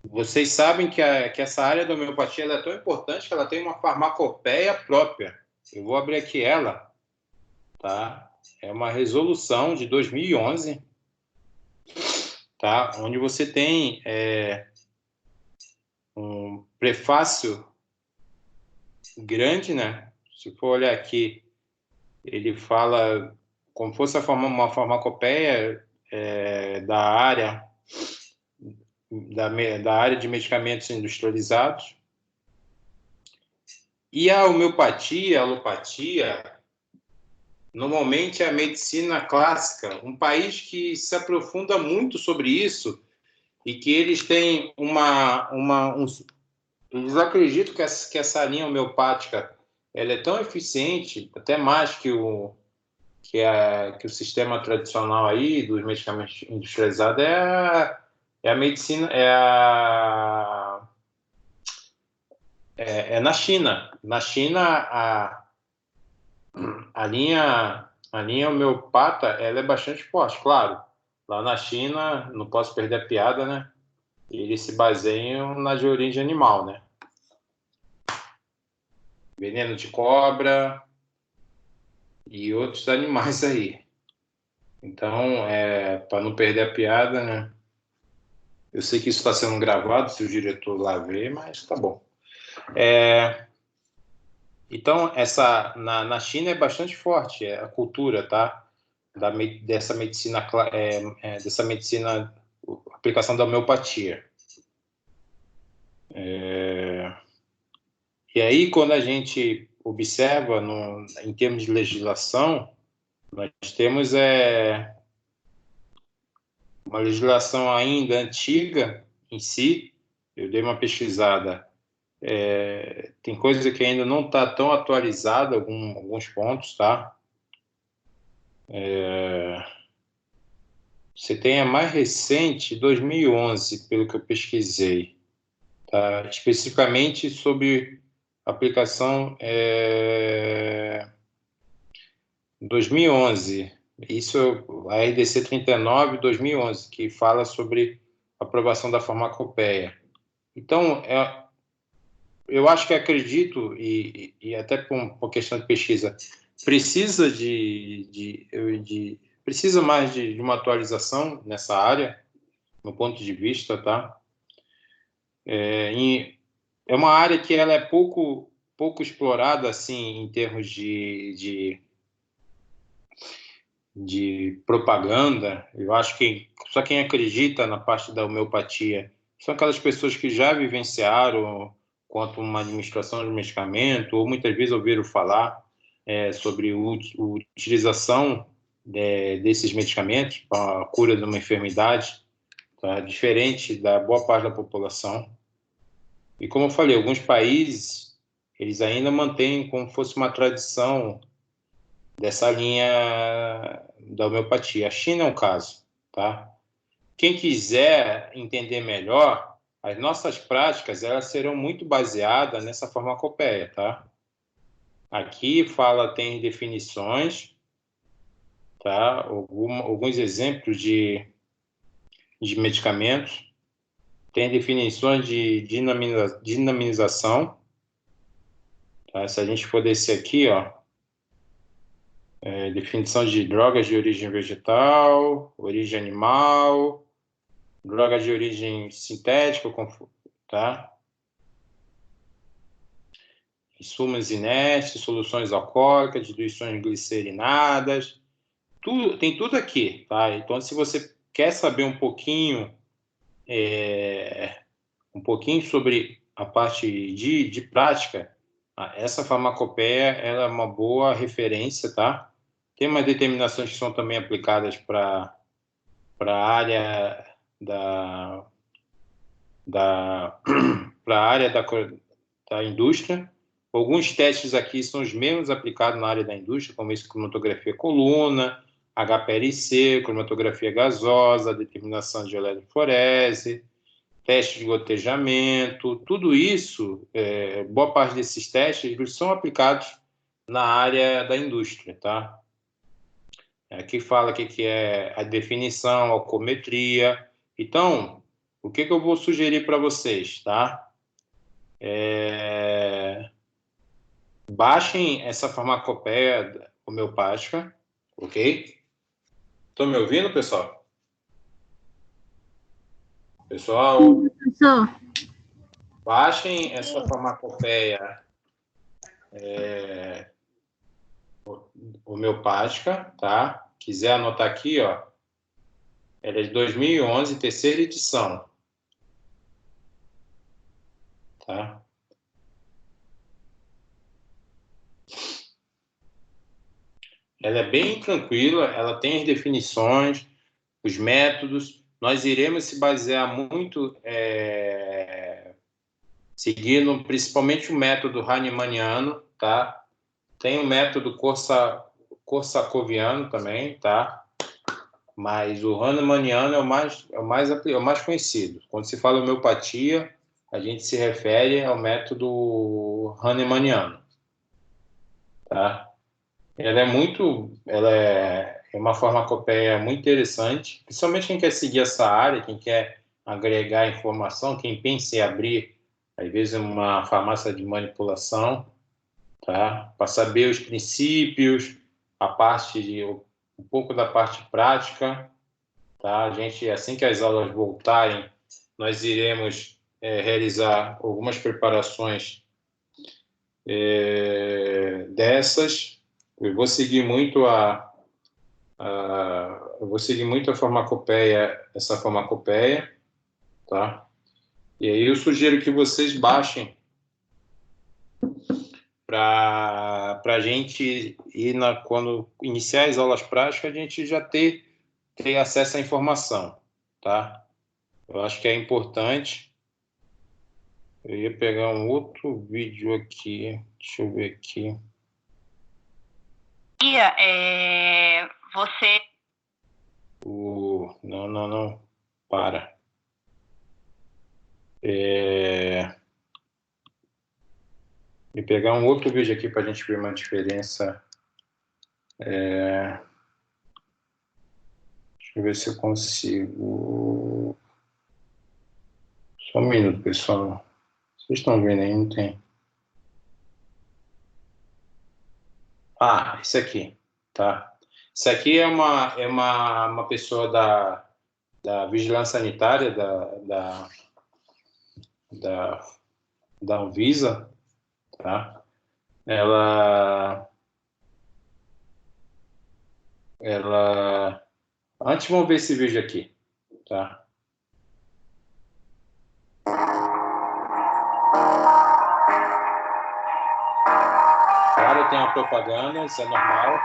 Vocês sabem que essa área da homeopatia ela é tão importante que ela tem uma farmacopeia própria. Eu vou abrir aqui ela. Tá? É uma resolução de 2011, tá? Onde você tem um prefácio grande, né? Se for olhar aqui, ele fala como fosse uma farmacopeia da área de medicamentos industrializados. E a homeopatia, a alopatia, normalmente é a medicina clássica, um país que se aprofunda muito sobre isso e que eles têm eles acreditam que essa linha homeopática ela é tão eficiente, até mais que o sistema tradicional aí dos medicamentos industrializados é a medicina, na China. Na China, a linha homeopata ela é bastante forte, claro. Lá na China, não posso perder a piada, né? Eles se baseiam na de origem animal, né? Veneno de cobra e outros animais aí. Então, para não perder a piada, né? Eu sei que isso está sendo gravado, se o diretor lá ver, mas tá bom. Então, na China é bastante forte a cultura, tá? Dessa medicina, aplicação da homeopatia. E aí, quando a gente observa em termos de legislação, nós temos uma legislação ainda antiga em si. Eu dei uma pesquisada. Tem coisa que ainda não está tão atualizada, alguns pontos, tá? Você tem a mais recente, 2011, pelo que eu pesquisei, tá? Especificamente sobre aplicação 2011. Isso a RDC 39, 2011, que fala sobre aprovação da farmacopeia. Então, eu acho que acredito, e até por questão de pesquisa, precisa precisa mais de uma atualização nessa área, no ponto de vista, tá? É uma área que ela é pouco explorada, assim, em termos de propaganda. Eu acho que só quem acredita na parte da homeopatia são aquelas pessoas que já vivenciaram quanto uma administração de medicamento, ou muitas vezes ouviram falar sobre a utilização desses medicamentos para a cura de uma enfermidade, tá? Diferente da boa parte da população. E como eu falei, alguns países, eles ainda mantêm como fosse uma tradição dessa linha da homeopatia. A China é um caso, tá? Quem quiser entender melhor, as nossas práticas, elas serão muito baseadas nessa farmacopeia, tá? Aqui tem definições, tá? Alguns exemplos de medicamentos, tem definições de dinamização, tá? Se a gente for descer aqui, ó, definição de drogas de origem vegetal, origem animal, drogas de origem sintética, tá? Insumos inertes, soluções alcoólicas, diluições glicerinadas, tem tudo aqui, tá? Então, se você quer saber um pouquinho sobre a parte de prática, essa farmacopeia ela é uma boa referência, tá? Tem umas determinações que são também aplicadas para a área da indústria. Alguns testes aqui são os mesmos aplicados na área da indústria, como isso, cromatografia coluna, HPLC, cromatografia gasosa, determinação de eletroforese, teste de gotejamento, tudo isso, boa parte desses testes, eles são aplicados na área da indústria, tá? Aqui fala o que é a definição, a alcometria. Então, o que eu vou sugerir para vocês, tá? Baixem essa farmacopeia homeopática, ok? Estão me ouvindo, pessoal? Pessoal, baixem essa farmacopeia homeopática, tá? Quiser anotar aqui, ó, ela é de 2011, terceira edição, tá? Ela é bem tranquila, ela tem as definições, os métodos. Nós iremos se basear muito seguindo principalmente o método hahnemanniano, tá? Tem o método korsakoviano também, tá? Mas o hahnemanniano é o mais conhecido. Quando se fala homeopatia, a gente se refere ao método hahnemanniano, tá? Ela é uma farmacopeia muito interessante, principalmente quem quer seguir essa área, quem quer agregar informação, quem pensa em abrir, às vezes, uma farmácia de manipulação, tá? Para saber os princípios, um pouco da parte prática, tá? A gente, assim que as aulas voltarem, nós iremos realizar algumas preparações dessas. Eu vou seguir muito a farmacopeia, essa farmacopeia, tá? E aí eu sugiro que vocês baixem para a gente ir quando iniciar as aulas práticas, a gente já ter acesso à informação, tá? Eu acho que é importante. Eu ia pegar um outro vídeo aqui, deixa eu ver aqui. Você... Não, para. E pegar um outro vídeo aqui para a gente ver uma diferença. Deixa eu ver se eu consigo. Só um minuto, pessoal. Vocês estão vendo aí? Não tem. Esse aqui, tá? Isso aqui é uma pessoa da Vigilância Sanitária da Anvisa, tá? Antes, vamos ver esse vídeo aqui, tá? Claro, tem uma propaganda, isso é normal.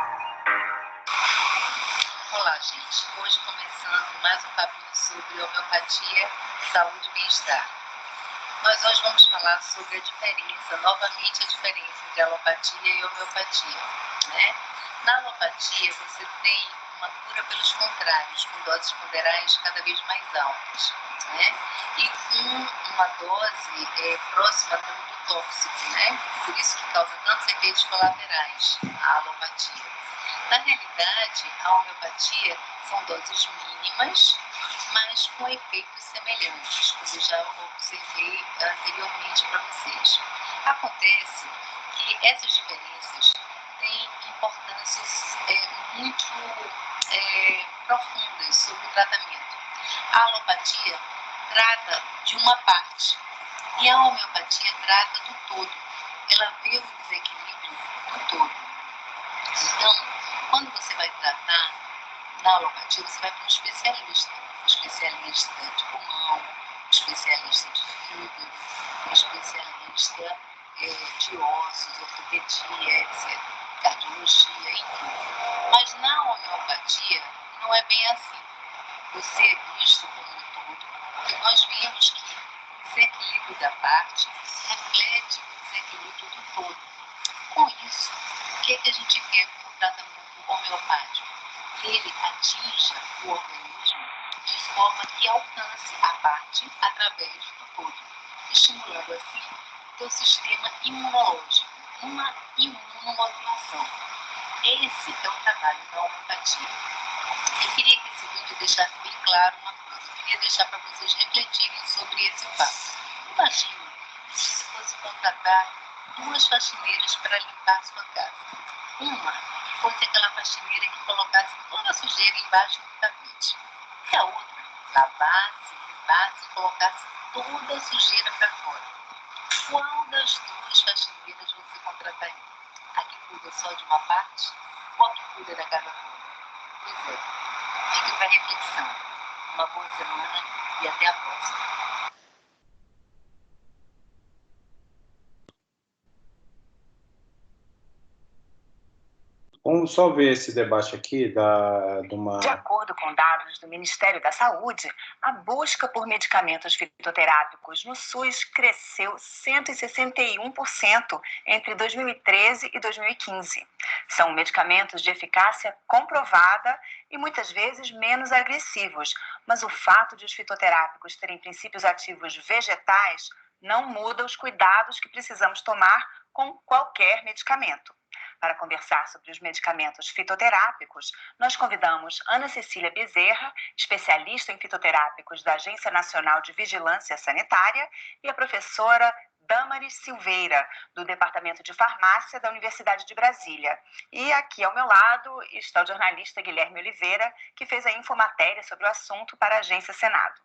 Olá, gente. Hoje começando mais um papinho sobre homeopatia, saúde e bem-estar. Nós hoje vamos falar sobre a diferença, novamente a diferença entre alopatia e homeopatia, né? Na alopatia, você tem uma cura pelos contrários, com doses ponderais cada vez mais altas, né? E com uma dose próxima do tóxico, né? Por isso que causa tantos efeitos colaterais a alopatia. Na realidade, a homeopatia são doses mínimas, mas com efeitos semelhantes, como eu já observei anteriormente para vocês. Acontece que essas diferenças têm importâncias muito profundas sobre o tratamento. A alopatia trata de uma parte e a homeopatia trata do todo. Ela vê o desequilíbrio do todo. Então, quando você vai tratar na alopatia, você vai para um especialista de pulmão, um especialista de fígado, um especialista de ossos, ortopedia, etc., cardiologia, enfim. Mas na homeopatia não é bem assim. Você é visto como um todo, porque nós vimos que o desequilíbrio da parte reflete o desequilíbrio do todo. Com isso, o que a gente quer com o tratamento homeopático? Que ele atinja o organismo de forma que alcance a parte através do todo, estimulando assim o teu sistema imunológico, uma imunomodulação. Esse é o trabalho da homeopatia. Eu queria que esse vídeo deixasse bem claro uma coisa, eu queria deixar para vocês refletirem sobre esse fato. Imagine se você fosse contratar 2 faxineiras para limpar a sua casa. Uma fosse aquela faxineira que colocasse toda a sujeira embaixo do tapete. E a outra lavasse, limpasse e colocasse toda a sujeira para fora. Qual das 2 faxineiras você contrataria? A que cuida só de uma parte ou a que cuida da casa toda? Pois é, fique para reflexão. Uma boa semana e até a próxima. Vamos só ver esse debate aqui De acordo com dados do Ministério da Saúde, a busca por medicamentos fitoterápicos no SUS cresceu 161% entre 2013 e 2015. São medicamentos de eficácia comprovada e muitas vezes menos agressivos, mas o fato de os fitoterápicos terem princípios ativos vegetais não muda os cuidados que precisamos tomar com qualquer medicamento. Para conversar sobre os medicamentos fitoterápicos, nós convidamos Ana Cecília Bezerra, especialista em fitoterápicos da Agência Nacional de Vigilância Sanitária, e a professora Damaris Silveira, do Departamento de Farmácia da Universidade de Brasília. E aqui ao meu lado está o jornalista Guilherme Oliveira, que fez a infomatéria sobre o assunto para a Agência Senado.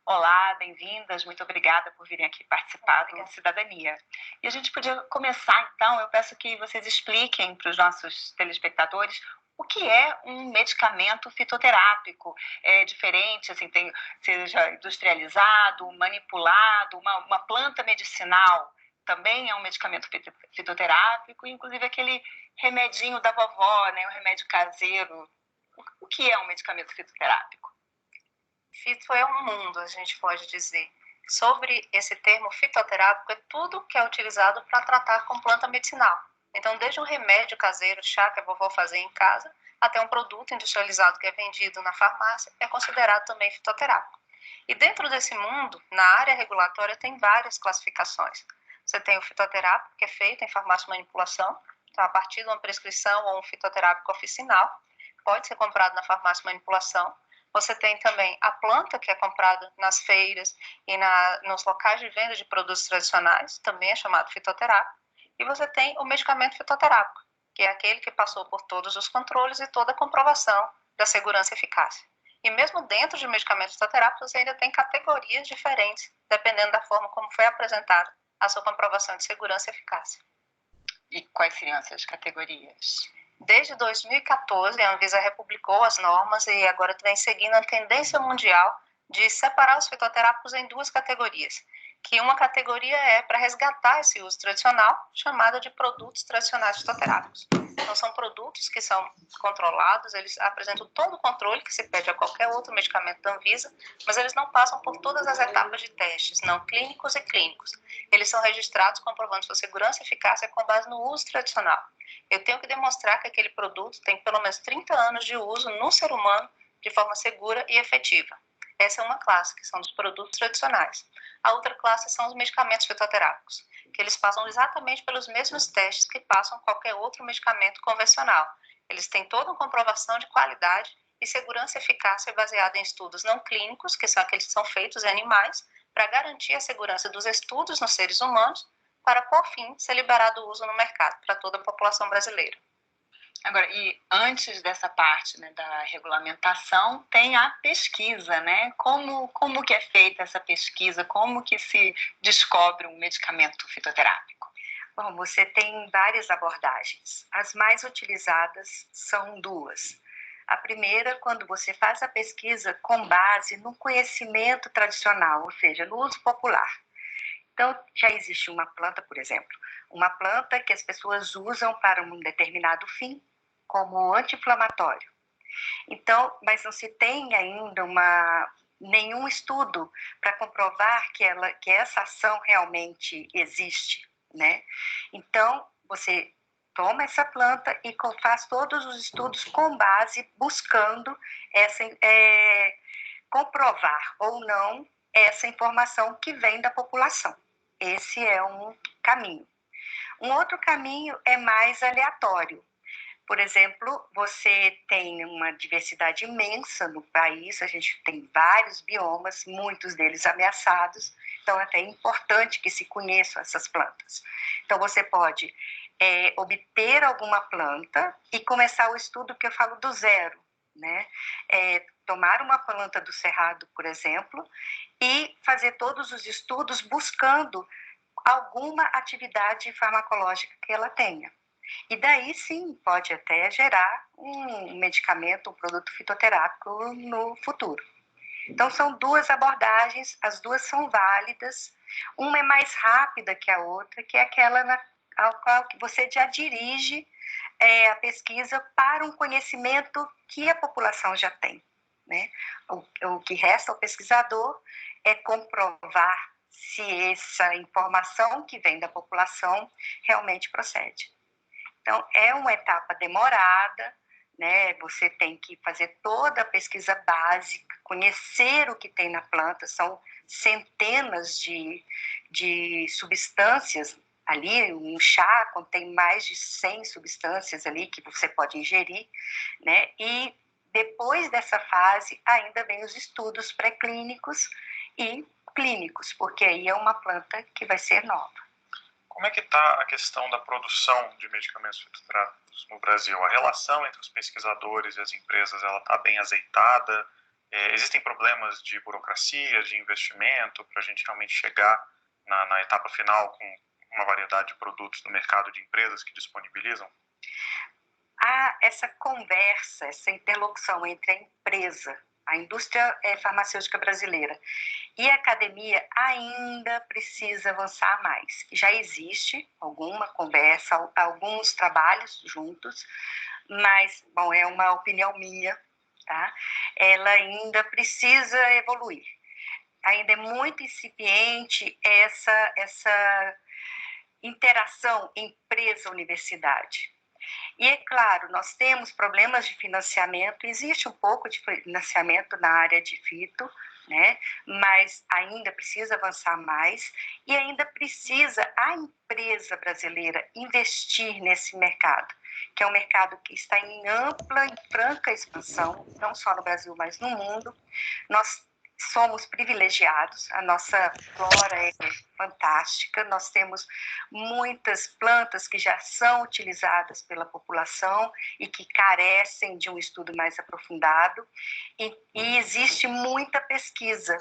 Olá, bem-vindas, muito obrigada por virem aqui participar do Cidadania. E a gente podia começar, então, eu peço que vocês expliquem para os nossos telespectadores o que é um medicamento fitoterápico. É diferente, assim, seja industrializado, manipulado, uma planta medicinal também é um medicamento fitoterápico, inclusive aquele remedinho da vovó, né, o remédio caseiro. O que é um medicamento fitoterápico? Fito é um mundo, a gente pode dizer. Sobre esse termo fitoterápico, é tudo que é utilizado para tratar com planta medicinal. Então, desde um remédio caseiro, chá que a vovó fazia em casa, até um produto industrializado que é vendido na farmácia, é considerado também fitoterápico. E dentro desse mundo, na área regulatória, tem várias classificações. Você tem o fitoterápico, que é feito em farmácia manipulação, então, a partir de uma prescrição ou um fitoterápico oficinal, pode ser comprado na farmácia manipulação. Você tem também a planta, que é comprada nas feiras e nos locais de venda de produtos tradicionais, também é chamado fitoterápico. E você tem o medicamento fitoterápico, que é aquele que passou por todos os controles e toda a comprovação da segurança e eficácia. E mesmo dentro de medicamentos fitoterápicos, você ainda tem categorias diferentes, dependendo da forma como foi apresentada a sua comprovação de segurança e eficácia. E quais seriam essas categorias? Desde 2014, a Anvisa republicou as normas e agora vem seguindo a tendência mundial de separar os fitoterápicos em 2 categorias, que uma categoria é para resgatar esse uso tradicional, chamada de produtos tradicionais fitoterápicos. Então, são produtos que são controlados, eles apresentam todo o controle que se pede a qualquer outro medicamento da Anvisa, mas eles não passam por todas as etapas de testes, não clínicos e clínicos. Eles são registrados comprovando sua segurança e eficácia com base no uso tradicional. Eu tenho que demonstrar que aquele produto tem pelo menos 30 anos de uso no ser humano de forma segura e efetiva. Essa é uma classe, que são dos produtos tradicionais. A outra classe são os medicamentos fitoterápicos, que eles passam exatamente pelos mesmos testes que passam qualquer outro medicamento convencional. Eles têm toda uma comprovação de qualidade e segurança e eficácia baseada em estudos não clínicos, que são aqueles que são feitos em animais, para garantir a segurança dos estudos nos seres humanos, para, por fim, ser liberado o uso no mercado para toda a população brasileira. Agora, e antes dessa parte, né, da regulamentação, tem a pesquisa, né? Como que é feita essa pesquisa? Como que se descobre um medicamento fitoterápico? Bom, você tem várias abordagens. As mais utilizadas são duas. A primeira, quando você faz a pesquisa com base no conhecimento tradicional, ou seja, no uso popular. Então, já existe uma planta, por exemplo, uma planta que as pessoas usam para um determinado fim, como anti-inflamatório. Então, mas não se tem ainda nenhum estudo para comprovar que essa ação realmente existe, né? Então, você toma essa planta e faz todos os estudos com base, buscando comprovar ou não essa informação que vem da população. Esse é um caminho. Um outro caminho é mais aleatório. Por exemplo, você tem uma diversidade imensa no país, a gente tem vários biomas, muitos deles ameaçados, então é até importante que se conheçam essas plantas. Então, você pode obter alguma planta e começar o estudo que eu falo do zero, né? Tomar uma planta do cerrado, por exemplo, e fazer todos os estudos buscando alguma atividade farmacológica que ela tenha. E daí, sim, pode até gerar um medicamento, um produto fitoterápico no futuro. Então, são duas abordagens, as duas são válidas. Uma é mais rápida que a outra, que é aquela ao qual você já dirige a pesquisa para um conhecimento que a população já tem, né? O que resta ao pesquisador é comprovar se essa informação que vem da população realmente procede. Então, é uma etapa demorada, né? Você tem que fazer toda a pesquisa básica, conhecer o que tem na planta, são centenas de substâncias ali, um chá contém mais de 100 substâncias ali que você pode ingerir, né? E depois dessa fase, ainda vem os estudos pré-clínicos e clínicos, porque aí é uma planta que vai ser nova. Como é que está a questão da produção de medicamentos fitoterápicos no Brasil? A relação entre os pesquisadores e as empresas, ela está bem azeitada? Existem problemas de burocracia, de investimento, para a gente realmente chegar na etapa final com uma variedade de produtos no mercado de empresas que disponibilizam? Há essa conversa, essa interlocução entre a empresa, a indústria farmacêutica brasileira e a academia ainda precisa avançar mais. Já existe alguma conversa, alguns trabalhos juntos, mas, bom, é uma opinião minha, tá? Ela ainda precisa evoluir. Ainda é muito incipiente essa interação empresa-universidade. E é claro, nós temos problemas de financiamento, existe um pouco de financiamento na área de fito, né? Mas ainda precisa avançar mais e ainda precisa a empresa brasileira investir nesse mercado, que é um mercado que está em ampla e franca expansão, não só no Brasil, mas no mundo. Nós somos privilegiados, a nossa flora é fantástica, nós temos muitas plantas que já são utilizadas pela população e que carecem de um estudo mais aprofundado, e existe muita pesquisa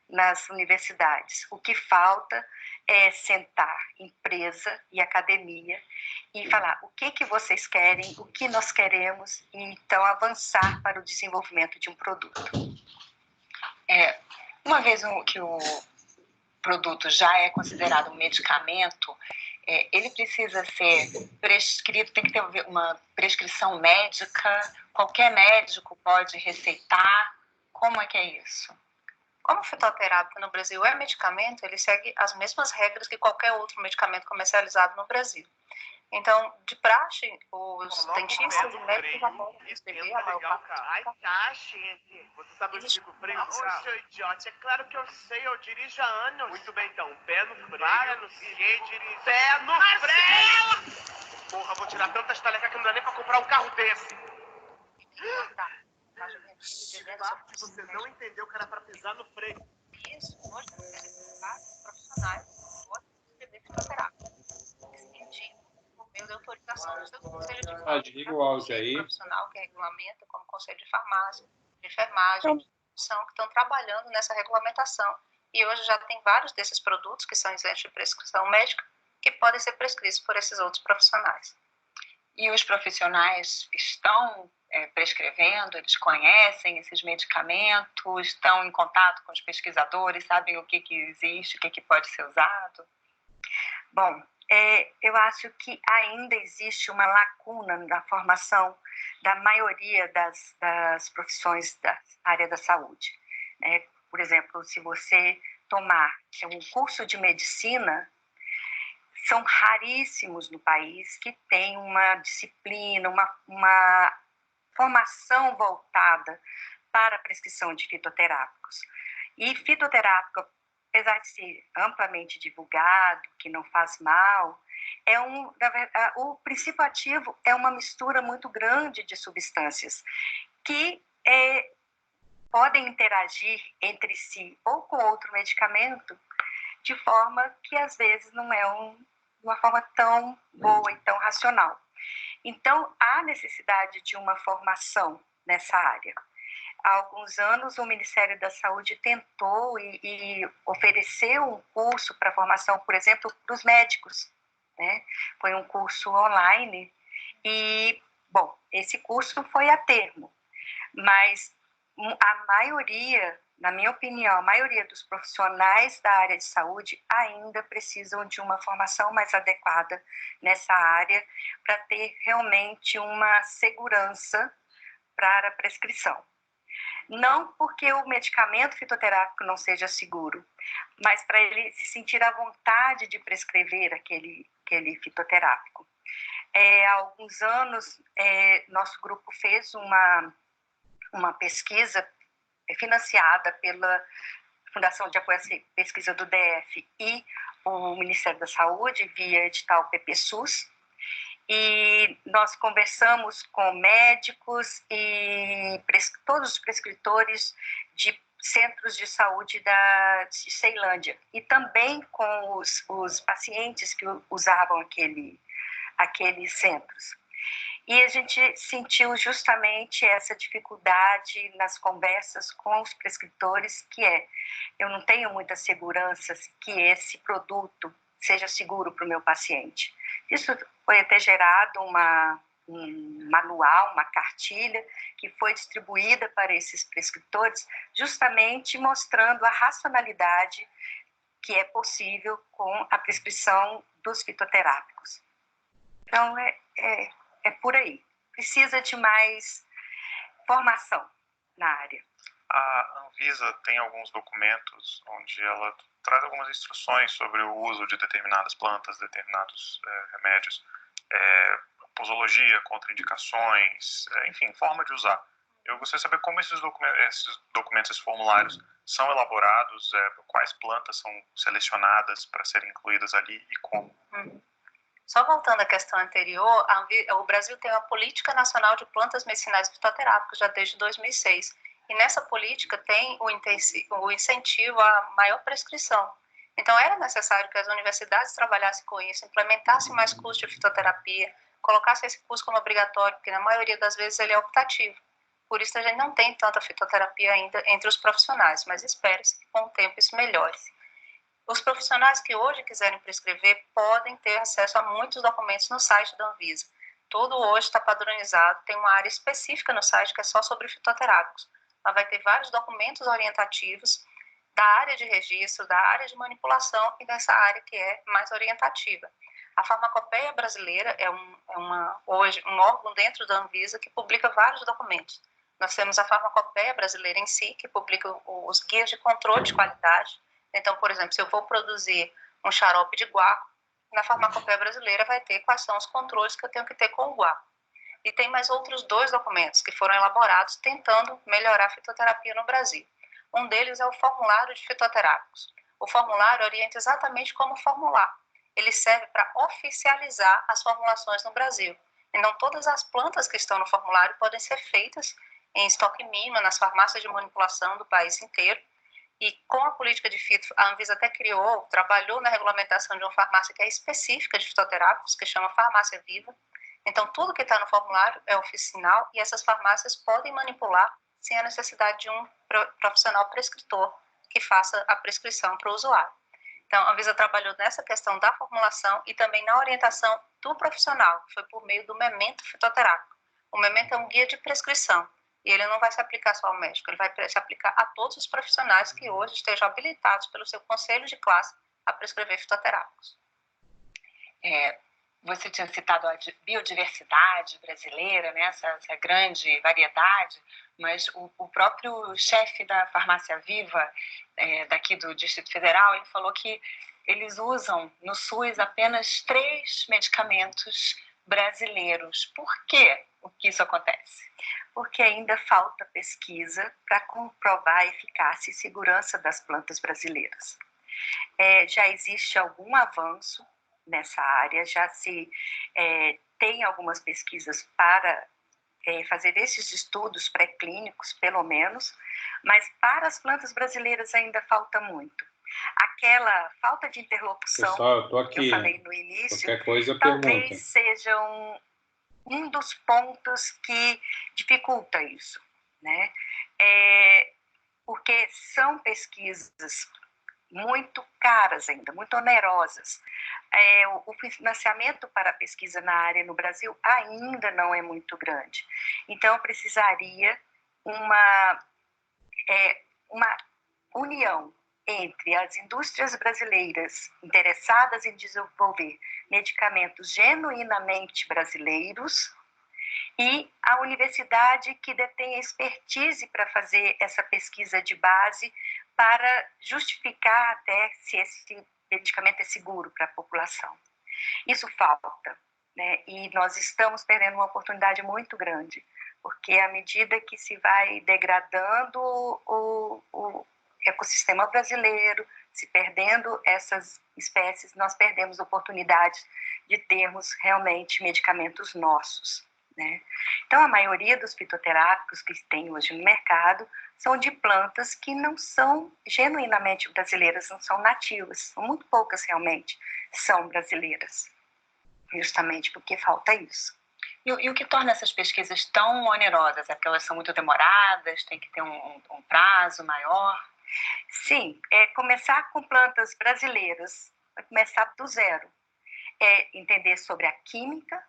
nas universidades. O que falta é sentar empresa e academia e falar o que vocês querem, o que nós queremos, e então avançar para o desenvolvimento de um produto. Uma vez que o produto já é considerado um medicamento, ele precisa ser prescrito, tem que ter uma prescrição médica, qualquer médico pode receitar, como é que é isso? Como o fitoterápico no Brasil é medicamento, ele segue as mesmas regras que qualquer outro medicamento comercializado no Brasil. Então, de praxe, os dentistas e médicos já podem prescrever a maior parte. Ai, tá, gente. Você sabe onde fica o freio? Ô, seu idiota, é claro que eu sei, eu dirijo há anos. Muito bem, então, pé no freio. Para no dirige. Pé no freio! Porra, vou tirar tantas talecas que não dá nem pra comprar um carro desse. Você não entendeu que era pra pisar no freio. Isso, hoje, profissionais podem prescrever fitoterápico. Por meio da autorização do seu conselho de desliga o áudio aí. Profissional que regulamenta, como conselho de farmácia, de enfermagem, que estão trabalhando nessa regulamentação. E hoje já tem vários desses produtos que são isentos de prescrição médica que podem ser prescritos por esses outros profissionais. E os profissionais estão prescrevendo, eles conhecem esses medicamentos, estão em contato com os pesquisadores, sabem o que existe, o que pode ser usado? Bom, eu acho que ainda existe uma lacuna na formação da maioria das profissões da área da saúde. Por exemplo, se você tomar um curso de medicina, são raríssimos no país que tem uma disciplina, uma formação voltada para a prescrição de fitoterápicos. E fitoterápico, apesar de ser amplamente divulgado, que não faz mal, o princípio ativo é uma mistura muito grande de substâncias que podem interagir entre si ou com outro medicamento de forma que às vezes não é uma forma tão boa e tão racional. Então, há necessidade de uma formação nessa área. Há alguns anos, o Ministério da Saúde tentou e ofereceu um curso para formação, por exemplo, para os médicos, né? Foi um curso online e, bom, esse curso foi a termo, mas a maioria, na minha opinião, a maioria dos profissionais da área de saúde ainda precisam de uma formação mais adequada nessa área para ter realmente uma segurança para a prescrição. Não porque o medicamento fitoterápico não seja seguro, mas para ele se sentir à vontade de prescrever aquele fitoterápico. Há alguns anos, nosso grupo fez uma pesquisa financiada pela Fundação de Apoio à Pesquisa do DF e o Ministério da Saúde, via edital PPSUS, e nós conversamos com médicos e todos os prescritores de centros de saúde de Ceilândia, e também com os pacientes que usavam aqueles centros. E a gente sentiu justamente essa dificuldade nas conversas com os prescritores, que eu não tenho muita segurança que esse produto seja seguro para o meu paciente. Isso foi até gerado um manual, uma cartilha, que foi distribuída para esses prescritores, justamente mostrando a racionalidade que é possível com a prescrição dos fitoterápicos. Então, é por aí. Precisa de mais formação na área. A Anvisa tem alguns documentos onde ela traz algumas instruções sobre o uso de determinadas plantas, determinados remédios, posologia, contraindicações, enfim, forma de usar. Eu gostaria de saber como esses documentos, esses formulários, são elaborados, quais plantas são selecionadas para serem incluídas ali e como. Só voltando à questão anterior, o Brasil tem uma Política Nacional de Plantas Medicinais e Fitoterápicas já desde 2006. E nessa política tem o incentivo à maior prescrição. Então, era necessário que as universidades trabalhassem com isso, implementassem mais cursos de fitoterapia, colocassem esse curso como obrigatório, porque na maioria das vezes ele é optativo. Por isso, a gente não tem tanta fitoterapia ainda entre os profissionais, mas espera-se que com o tempo isso melhore. Os profissionais que hoje quiserem prescrever podem ter acesso a muitos documentos no site da Anvisa. Tudo hoje está padronizado, tem uma área específica no site que é só sobre fitoterápicos. Ela vai ter vários documentos orientativos da área de registro, da área de manipulação e dessa área que é mais orientativa. A Farmacopeia Brasileira é hoje um órgão dentro da Anvisa que publica vários documentos. Nós temos a Farmacopeia Brasileira em si, que publica os guias de controle de qualidade. Então, por exemplo, se eu vou produzir um xarope de guaco, na Farmacopeia Brasileira vai ter quais são os controles que eu tenho que ter com o guaco. E tem mais outros 2 documentos que foram elaborados tentando melhorar a fitoterapia no Brasil. Um deles é o formulário de fitoterápicos. O formulário orienta exatamente como formular. Ele serve para oficializar as formulações no Brasil. Então, todas as plantas que estão no formulário podem ser feitas em estoque mínimo nas farmácias de manipulação do país inteiro. E com a política de fito, a Anvisa até trabalhou na regulamentação de uma farmácia que é específica de fitoterápicos, que chama Farmácia Viva. Então, tudo que está no formulário é oficinal e essas farmácias podem manipular sem a necessidade de um profissional prescritor que faça a prescrição para o usuário. Então, a Anvisa trabalhou nessa questão da formulação e também na orientação do profissional, que foi por meio do memento fitoterápico. O memento é um guia de prescrição e ele não vai se aplicar só ao médico, ele vai se aplicar a todos os profissionais que hoje estejam habilitados pelo seu conselho de classe a prescrever fitoterápicos. Você tinha citado a biodiversidade brasileira, né, essa grande variedade, mas o próprio chefe da Farmácia Viva, daqui do Distrito Federal, ele falou que eles usam no SUS apenas 3 medicamentos brasileiros. Por quê que isso acontece? Porque ainda falta pesquisa para comprovar a eficácia e segurança das plantas brasileiras. Já existe algum avanço nessa área, já se tem algumas pesquisas para fazer esses estudos pré-clínicos, pelo menos, mas para as plantas brasileiras ainda falta muito. Aquela falta de interlocução, pessoal, eu tô aqui, que eu falei no início, qualquer coisa, talvez pergunta. seja um dos pontos que dificulta isso, né? Porque são pesquisas muito caras ainda, muito onerosas. O financiamento para a pesquisa na área no Brasil ainda não é muito grande. Então, precisaria uma união entre as indústrias brasileiras interessadas em desenvolver medicamentos genuinamente brasileiros e a universidade que detém expertise para fazer essa pesquisa de base para justificar até se esse medicamento é seguro para a população. Isso falta, né? E nós estamos perdendo uma oportunidade muito grande, porque à medida que se vai degradando o ecossistema brasileiro, se perdendo essas espécies, nós perdemos oportunidades de termos realmente medicamentos nossos, né? Então, a maioria dos fitoterápicos que tem hoje no mercado são de plantas que não são genuinamente brasileiras, não são nativas, são muito poucas realmente são brasileiras, justamente porque falta isso. E o que torna essas pesquisas tão onerosas? É porque elas são muito demoradas, tem que ter um prazo maior? Sim, começar com plantas brasileiras, vai começar do zero. Entender sobre a química,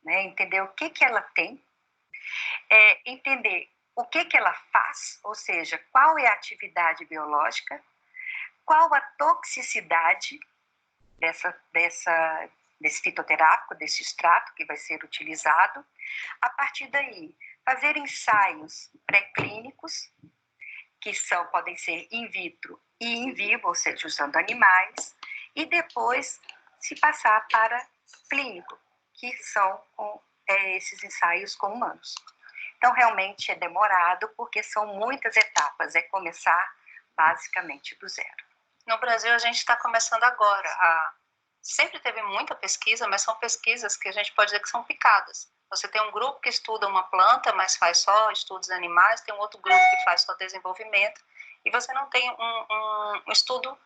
né, entender o que ela tem, entender o que ela faz, ou seja, qual é a atividade biológica, qual a toxicidade desse fitoterápico, desse extrato que vai ser utilizado. A partir daí, fazer ensaios pré-clínicos, que podem ser in vitro e in vivo, ou seja, usando animais, e depois se passar para clínico, que são esses ensaios com humanos. Então, realmente é demorado, porque são muitas etapas, começar basicamente do zero. No Brasil, a gente está começando agora. Sempre teve muita pesquisa, mas são pesquisas que a gente pode dizer que são picadas. Você tem um grupo que estuda uma planta, mas faz só estudos animais, tem um outro grupo que faz só desenvolvimento, e você não tem um estudo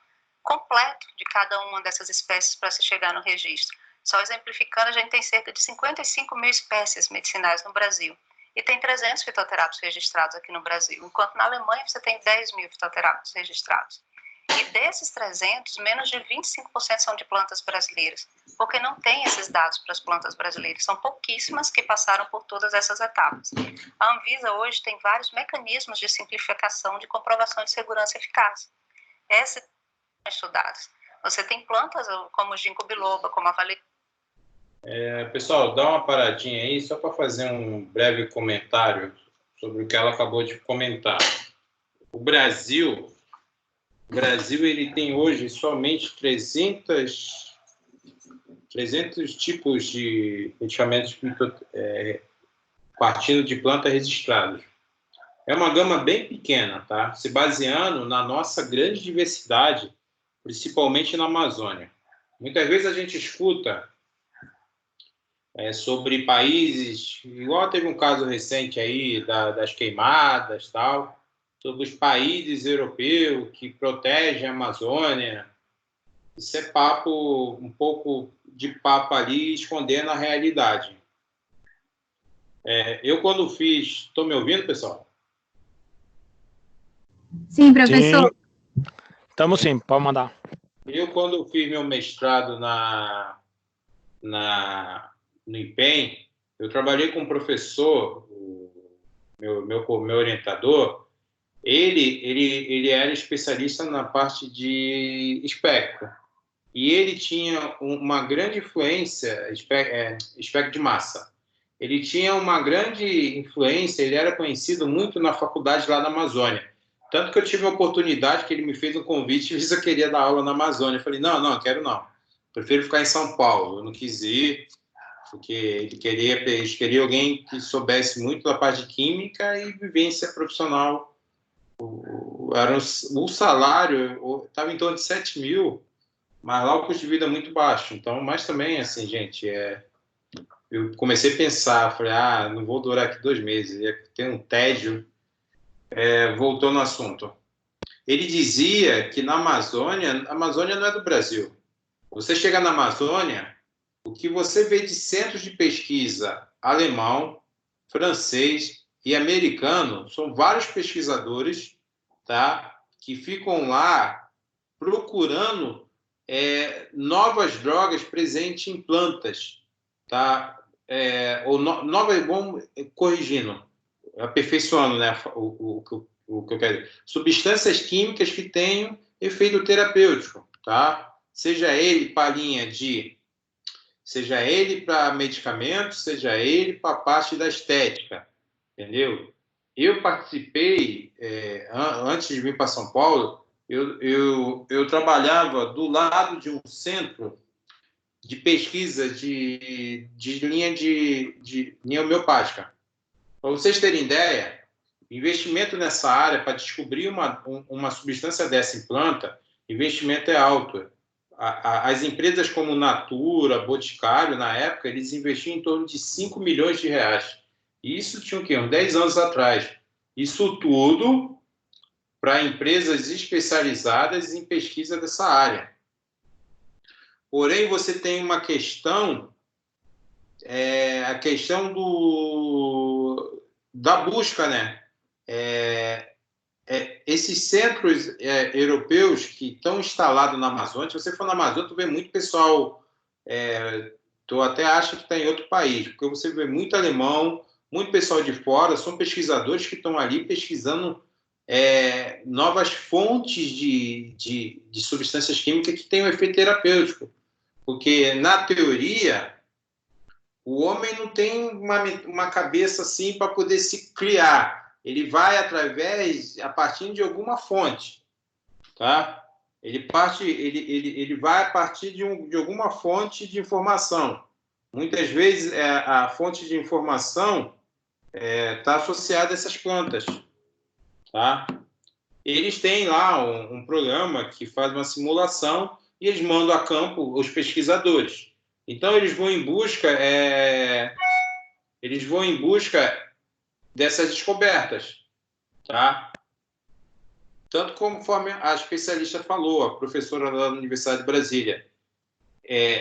completo de cada uma dessas espécies para se chegar no registro. Só exemplificando, a gente tem cerca de 55 mil espécies medicinais no Brasil, e tem 300 fitoterápicos registrados aqui no Brasil, enquanto na Alemanha você tem 10 mil fitoterápicos registrados. E desses 300, menos de 25% são de plantas brasileiras, porque não tem esses dados para as plantas brasileiras. São pouquíssimas que passaram por todas essas etapas. A Anvisa hoje tem vários mecanismos de simplificação de comprovação de segurança e eficácia. Esses são estudados. Você tem plantas como o ginkgo biloba, como a valeriana. Pessoal, dá uma paradinha aí, só para fazer um breve comentário sobre o que ela acabou de comentar. O Brasil ele tem hoje somente 300 tipos de medicamentos partindo de planta registrados. É uma gama bem pequena, tá? Se baseando na nossa grande diversidade, principalmente na Amazônia. Muitas vezes a gente escuta sobre países, igual teve um caso recente aí das queimadas, tal, sobre os países europeus que protegem a Amazônia. Isso é um pouco de papo ali, escondendo a realidade. Eu, quando fiz... Estão me ouvindo, pessoal? Sim, professor. Estamos sim, pode mandar. Eu, quando fiz meu mestrado no IPEM, eu trabalhei com um professor, meu orientador. Ele era especialista na parte de espectro. E ele tinha uma grande influência, espectro de massa. Ele tinha uma grande influência, ele era conhecido muito na faculdade lá na Amazônia. Tanto que eu tive a oportunidade que ele me fez um convite e eu queria dar aula na Amazônia. Eu falei, não, quero não. Prefiro ficar em São Paulo. Eu não quis ir, porque eles queriam alguém que soubesse muito da parte de química e vivência profissional. O salário estava em torno de 7 mil, mas lá o custo de vida é muito baixo. Então, mas também, assim, gente, eu comecei a pensar, falei, não vou durar aqui 2 meses, ia ter um tédio. Voltou no assunto. Ele dizia que na Amazônia, a Amazônia não é do Brasil. Você chega na Amazônia, o que você vê de centros de pesquisa alemão, francês e americano são vários pesquisadores, tá, que ficam lá procurando novas drogas presentes em plantas, tá, corrigindo, aperfeiçoando, né, o que eu quero dizer. Substâncias químicas que tenham efeito terapêutico, tá? Seja ele para medicamentos, seja ele para a parte da estética, entendeu? Eu participei, antes de vir para São Paulo, eu trabalhava do lado de um centro de pesquisa de linha homeopática. Para vocês terem ideia, investimento nessa área para descobrir uma substância dessa em planta, investimento é alto. As empresas como Natura, Boticário, na época, eles investiam em torno de 5 milhões de reais. E isso tinha o quê? Uns 10 anos atrás. Isso tudo para empresas especializadas em pesquisa dessa área. Porém, você tem uma questão, a questão da busca, né? Esses centros europeus que estão instalados na Amazônia, se você for na Amazônia, tu vê muito pessoal, tu até acha que está em outro país, porque você vê muito alemão, muito pessoal de fora, são pesquisadores que estão ali pesquisando novas fontes de substâncias químicas que têm um efeito terapêutico. Porque, na teoria, o homem não tem uma cabeça assim para poder se criar. Ele vai a partir de alguma fonte, tá? Ele vai a partir de alguma fonte de informação. Muitas vezes a fonte de informação está associada a essas plantas, tá? Eles têm lá um programa que faz uma simulação e eles mandam a campo os pesquisadores. Então eles vão em busca dessas descobertas, tá? Tanto conforme a especialista falou, a professora da Universidade de Brasília,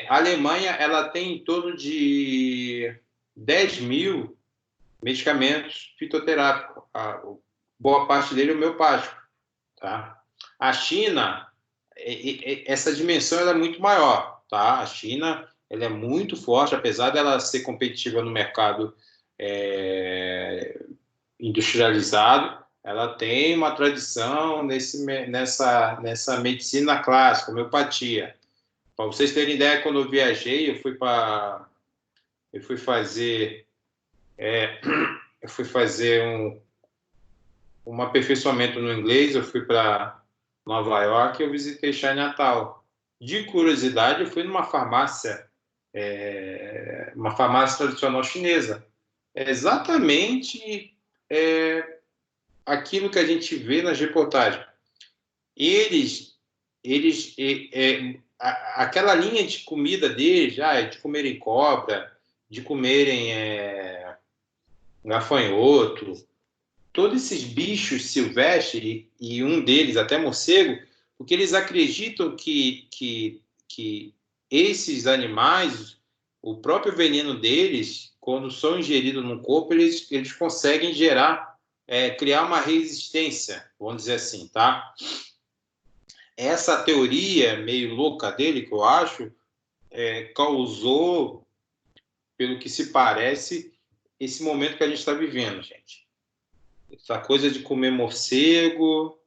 a Alemanha ela tem em torno de 10 mil medicamentos fitoterápicos. Boa parte dele é homeopático, tá? A China essa dimensão ela é muito maior, tá? A China ela é muito forte, apesar dela ser competitiva no mercado industrializado, ela tem uma tradição nessa medicina clássica, homeopatia. Para vocês terem ideia, quando eu viajei, eu fui fazer um aperfeiçoamento no inglês, eu fui para Nova York e eu visitei Chinatown. De curiosidade, eu fui numa farmácia, uma farmácia tradicional chinesa. É exatamente aquilo que a gente vê nas reportagens. Aquela linha de comida deles, de comerem cobra, de comerem gafanhoto, todos esses bichos silvestres, e um deles até morcego, porque eles acreditam que esses animais, o próprio veneno deles, quando são ingeridos no corpo, eles conseguem criar uma resistência, vamos dizer assim, tá? Essa teoria meio louca dele, que eu acho, causou, pelo que se parece, esse momento que a gente está vivendo, gente. Essa coisa de comer morcego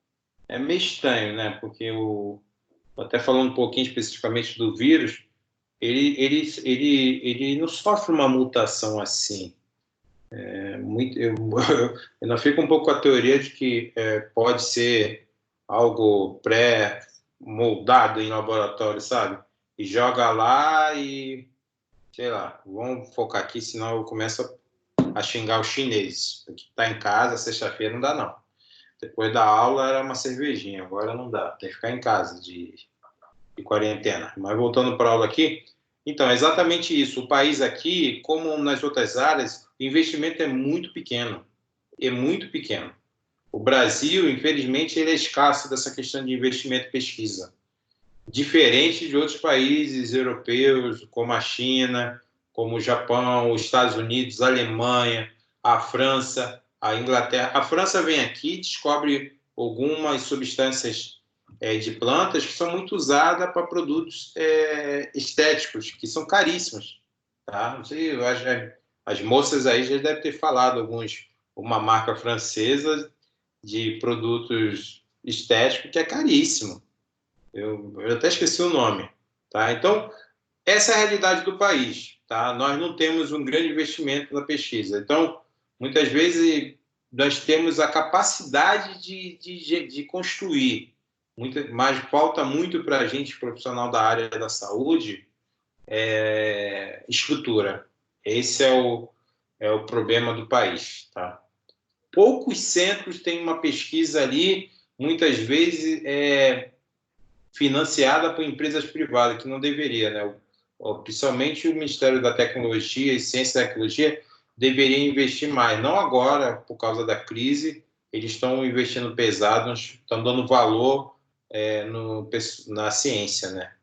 é meio estranho, né? Porque até falando um pouquinho especificamente do vírus, ele não sofre uma mutação assim. Eu não fico um pouco com a teoria de que pode ser algo pré-moldado em laboratório, sabe? E joga lá e, sei lá, vamos focar aqui, senão eu começo a xingar os chineses. Porque tá em casa, sexta-feira não dá, não. Depois da aula era uma cervejinha, agora não dá. Tem que ficar em casa de quarentena. Mas voltando para a aula aqui, então, é exatamente isso. O país aqui, como nas outras áreas, o investimento é muito pequeno. É muito pequeno. O Brasil, infelizmente, ele é escasso dessa questão de investimento e pesquisa. Diferente de outros países europeus, como a China, como o Japão, os Estados Unidos, a Alemanha, a França, a Inglaterra. A França vem aqui e descobre algumas substâncias de plantas que são muito usadas para produtos estéticos, que são caríssimos. Tá? Não sei, as moças aí já devem ter falado uma marca francesa de produtos estéticos que é caríssimo. Eu até esqueci o nome. Tá? Então, essa é a realidade do país. Tá? Nós não temos um grande investimento na pesquisa. Então, muitas vezes, nós temos a capacidade de construir, mas falta muito para a gente, profissional da área da saúde, estrutura. Esse é o problema do país. Tá? Poucos centros têm uma pesquisa ali, muitas vezes financiada por empresas privadas, que não deveria, né? Principalmente o Ministério da Tecnologia e Ciência e Tecnologia deveria investir mais. Não agora, por causa da crise, eles estão investindo pesado, estão dando valor na ciência, né?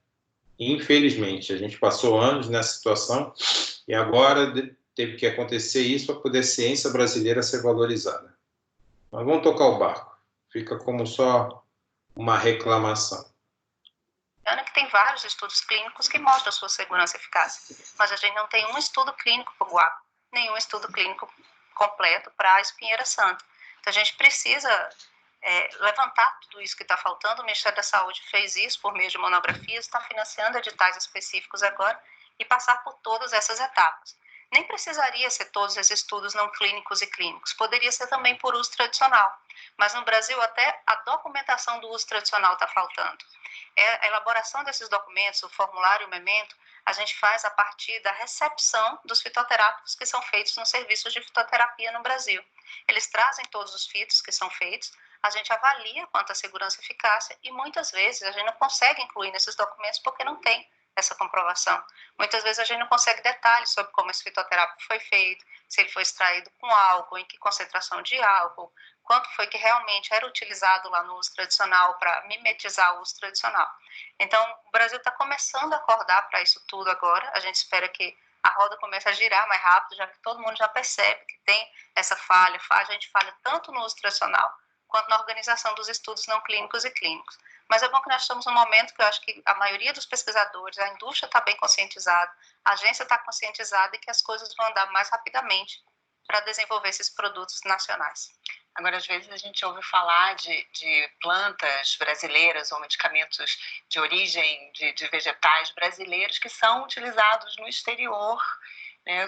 Infelizmente, a gente passou anos nessa situação e agora teve que acontecer isso para poder a ciência brasileira ser valorizada. Mas vamos tocar o barco. Fica como só uma reclamação. Que tem vários estudos clínicos que mostram a sua segurança e eficácia, mas a gente não tem um estudo clínico para o guapo, nenhum estudo clínico completo para a espinheira santa. Então a gente precisa levantar tudo isso que está faltando. O Ministério da Saúde fez isso por meio de monografias, está financiando editais específicos agora e passar por todas essas etapas. Nem precisaria ser todos esses estudos não clínicos e clínicos, poderia ser também por uso tradicional, mas no Brasil até a documentação do uso tradicional está faltando. A elaboração desses documentos, o formulário e o memento, a gente faz a partir da recepção dos fitoterápicos que são feitos nos serviços de fitoterapia no Brasil. Eles trazem todos os fitos que são feitos, a gente avalia quanto à segurança e eficácia e muitas vezes a gente não consegue incluir nesses documentos porque não tem essa comprovação. Muitas vezes a gente não consegue detalhes sobre como esse fitoterápico foi feito, se ele foi extraído com álcool, em que concentração de álcool, quanto foi que realmente era utilizado lá no uso tradicional para mimetizar o uso tradicional. Então, o Brasil está começando a acordar para isso tudo agora. A gente espera que a roda comece a girar mais rápido, já que todo mundo já percebe que tem essa falha. A gente falha tanto no uso tradicional quanto na organização dos estudos não clínicos e clínicos. Mas é bom que nós estamos num momento que eu acho que a maioria dos pesquisadores, a indústria está bem conscientizada, a agência está conscientizada e que as coisas vão andar mais rapidamente para desenvolver esses produtos nacionais. Agora, às vezes a gente ouve falar de plantas brasileiras ou medicamentos de origem de vegetais brasileiros que são utilizados no exterior. Né?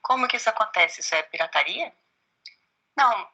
Como que isso acontece? Isso é pirataria? Não,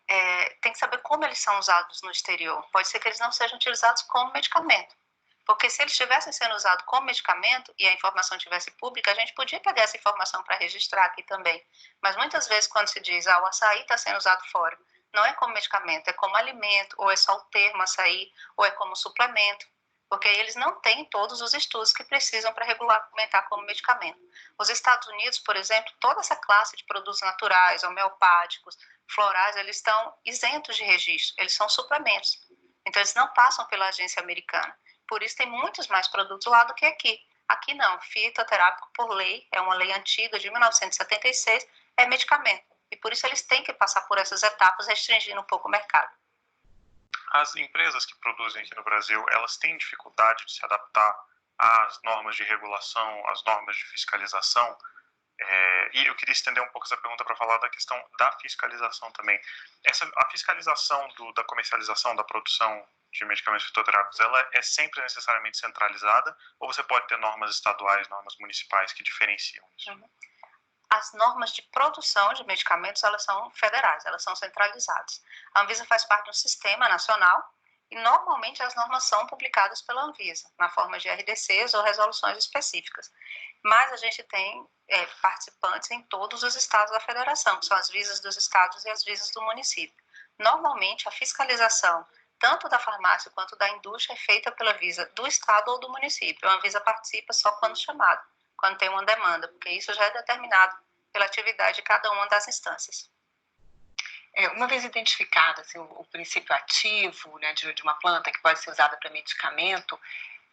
tem que saber como eles são usados no exterior. Pode ser que eles não sejam utilizados como medicamento. Porque se eles estivessem sendo usados como medicamento e a informação estivesse pública, a gente podia pegar essa informação para registrar aqui também. Mas muitas vezes quando se diz, o açaí está sendo usado fora, não é como medicamento, é como alimento, ou é só o termo açaí, ou é como suplemento. Porque eles não têm todos os estudos que precisam para regulamentar como medicamento. Os Estados Unidos, por exemplo, toda essa classe de produtos naturais, homeopáticos, florais, eles estão isentos de registro, eles são suplementos. Então, eles não passam pela agência americana. Por isso, tem muitos mais produtos lá do que aqui. Aqui não, fitoterápico por lei, é uma lei antiga de 1976, é medicamento. E por isso eles têm que passar por essas etapas, restringindo um pouco o mercado. As empresas que produzem aqui no Brasil, elas têm dificuldade de se adaptar às normas de regulação, às normas de fiscalização? E eu queria estender um pouco essa pergunta para falar da questão da fiscalização também. A fiscalização da comercialização, da produção de medicamentos fitoterápicos, ela é sempre necessariamente centralizada ou você pode ter normas estaduais, normas municipais que diferenciam isso? As normas de produção de medicamentos, elas são federais, elas são centralizadas. A Anvisa faz parte de um sistema nacional e normalmente as normas são publicadas pela Anvisa, na forma de RDCs ou resoluções específicas. Mas a gente tem participantes em todos os estados da federação, que são as visas dos estados e as visas do município. Normalmente a fiscalização, tanto da farmácia quanto da indústria, é feita pela visa do estado ou do município. A Anvisa participa só quando chamado, quando tem uma demanda, porque isso já é determinado pela atividade de cada uma das instâncias. Uma vez identificado assim, o princípio ativo, né, de uma planta que pode ser usada para medicamento,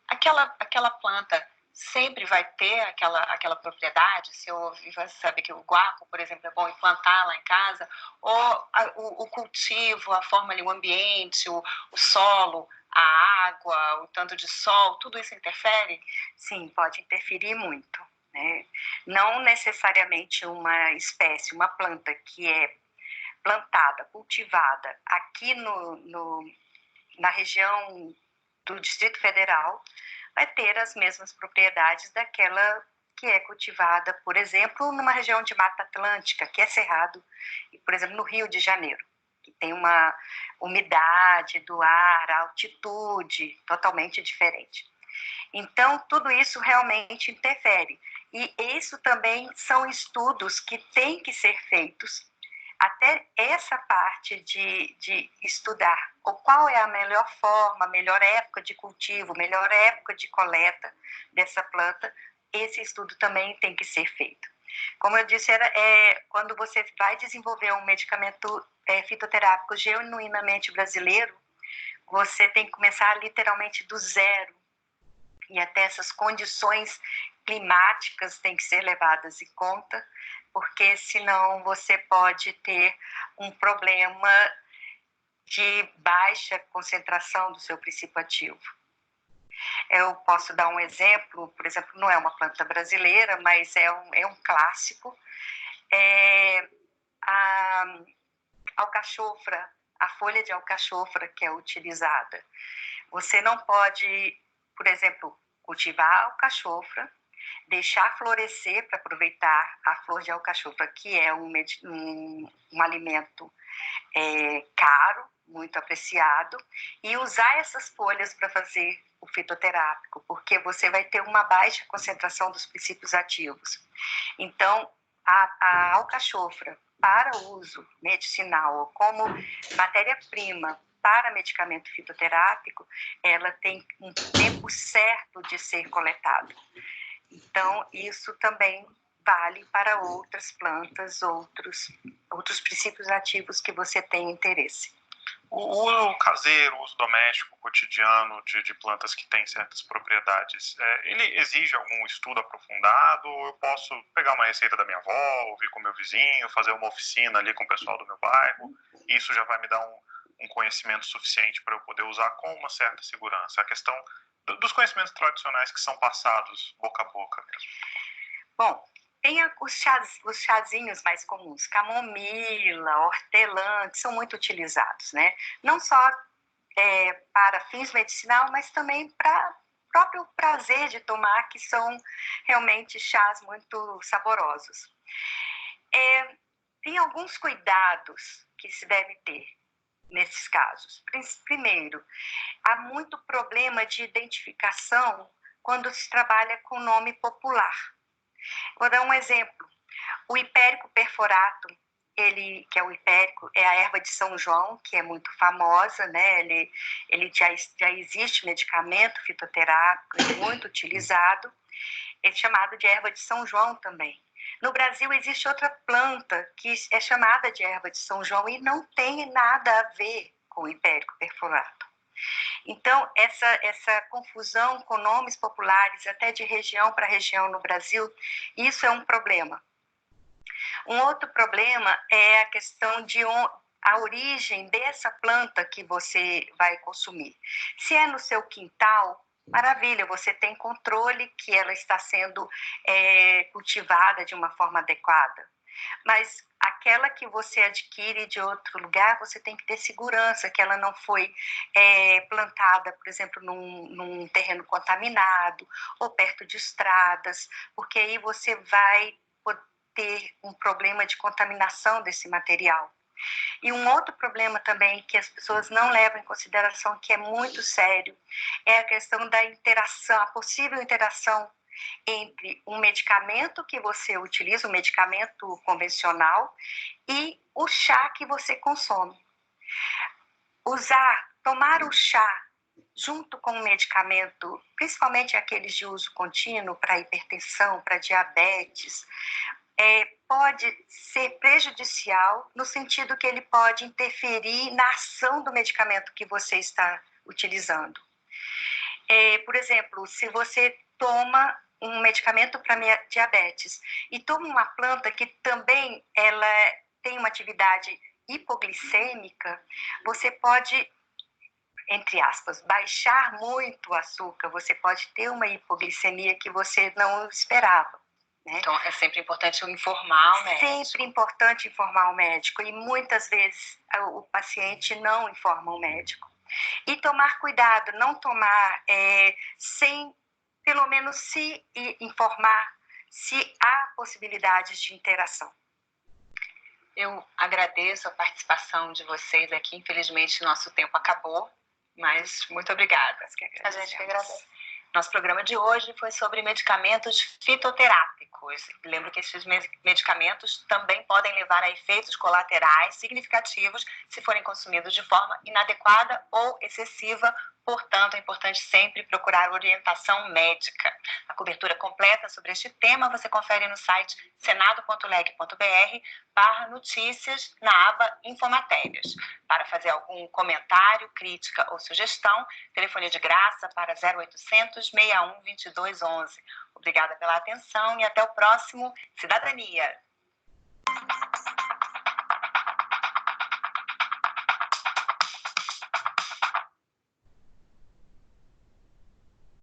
aquela planta sempre vai ter aquela propriedade? Se eu sabe que o guaco, por exemplo, é bom implantar lá em casa, ou o cultivo, a forma ali, o ambiente, o solo, a água, o tanto de sol, tudo isso interfere? Sim, pode interferir muito, né? Não necessariamente uma espécie, uma planta que é plantada, cultivada aqui na região do Distrito Federal, vai ter as mesmas propriedades daquela que é cultivada, por exemplo, numa região de Mata Atlântica, que é cerrado, por exemplo, no Rio de Janeiro, que tem uma umidade do ar, altitude totalmente diferente. Então, tudo isso realmente interfere. E isso também são estudos que têm que ser feitos. Até essa parte de estudar qual é a melhor forma, a melhor época de cultivo, melhor época de coleta dessa planta, esse estudo também tem que ser feito. Como eu disse, quando você vai desenvolver um medicamento fitoterápico genuinamente brasileiro, você tem que começar literalmente do zero. E até essas condições climáticas têm que ser levadas em conta, porque senão você pode ter um problema de baixa concentração do seu princípio ativo. Eu posso dar um exemplo, por exemplo, não é uma planta brasileira, mas é um clássico. A alcachofra, a folha de alcachofra que é utilizada. Você não pode, por exemplo, cultivar a alcachofra, deixar florescer para aproveitar a flor de alcachofra, que é um alimento caro, muito apreciado, e usar essas folhas para fazer o fitoterápico, porque você vai ter uma baixa concentração dos princípios ativos. Então, a alcachofra para uso medicinal ou como matéria-prima para medicamento fitoterápico, ela tem um tempo certo de ser coletado. Então, isso também vale para outras plantas, outros princípios ativos que você tem interesse. O uso caseiro, o uso doméstico, cotidiano de plantas que têm certas propriedades, ele exige algum estudo aprofundado? Ou eu posso pegar uma receita da minha avó, ouvir com o meu vizinho, fazer uma oficina ali com o pessoal do meu bairro, e isso já vai me dar um conhecimento suficiente para eu poder usar com uma certa segurança? A questão dos conhecimentos tradicionais que são passados boca a boca mesmo. Bom, tem os chazinhos mais comuns, camomila, hortelã, que são muito utilizados, né? Não só para fins medicinais, mas também para próprio prazer de tomar, que são realmente chás muito saborosos. Tem alguns cuidados que se deve ter nesses casos. Primeiro, há muito problema de identificação quando se trabalha com nome popular. Vou dar um exemplo. O hipérico perforato, que é o hipérico, é a erva de São João, que é muito famosa, né? Ele já existe medicamento fitoterápico, é muito utilizado, é chamado de erva de São João também. No Brasil existe outra planta que é chamada de erva de São João e não tem nada a ver com o hipérico perforato. Então, essa confusão com nomes populares, até de região para região no Brasil, isso é um problema. Um outro problema é a questão de a origem dessa planta que você vai consumir. Se é no seu quintal, maravilha, você tem controle que ela está sendo cultivada de uma forma adequada. Mas aquela que você adquire de outro lugar, você tem que ter segurança que ela não foi plantada, por exemplo, num terreno contaminado ou perto de estradas, porque aí você vai ter um problema de contaminação desse material. E um outro problema também que as pessoas não levam em consideração, que é muito sério, é a questão da interação, a possível interação entre um medicamento que você utiliza, um medicamento convencional, e o chá que você consome. Tomar o chá junto com o medicamento, principalmente aqueles de uso contínuo para hipertensão, para diabetes, pode ser prejudicial no sentido que ele pode interferir na ação do medicamento que você está utilizando. Por exemplo, se você toma um medicamento para diabetes e toma uma planta que também ela tem uma atividade hipoglicêmica, você pode, entre aspas, baixar muito o açúcar, você pode ter uma hipoglicemia que você não esperava. Né? Então, é sempre importante informar o médico. Sempre importante informar o médico, e muitas vezes o paciente não informa o médico. E tomar cuidado, não tomar sem, pelo menos, se informar se há possibilidades de interação. Eu agradeço a participação de vocês aqui. Infelizmente, nosso tempo acabou, mas muito obrigada. A gente que agradece. Nosso programa de hoje foi sobre medicamentos fitoterápicos. Lembro que esses medicamentos também podem levar a efeitos colaterais significativos se forem consumidos de forma inadequada ou excessiva. Portanto, é importante sempre procurar orientação médica. A cobertura completa sobre este tema você confere no site senado.leg.br/notícias na aba Infomatérias. Para fazer algum comentário, crítica ou sugestão, telefone de graça para 0800 61 22 11. Obrigada pela atenção e até o próximo Cidadania.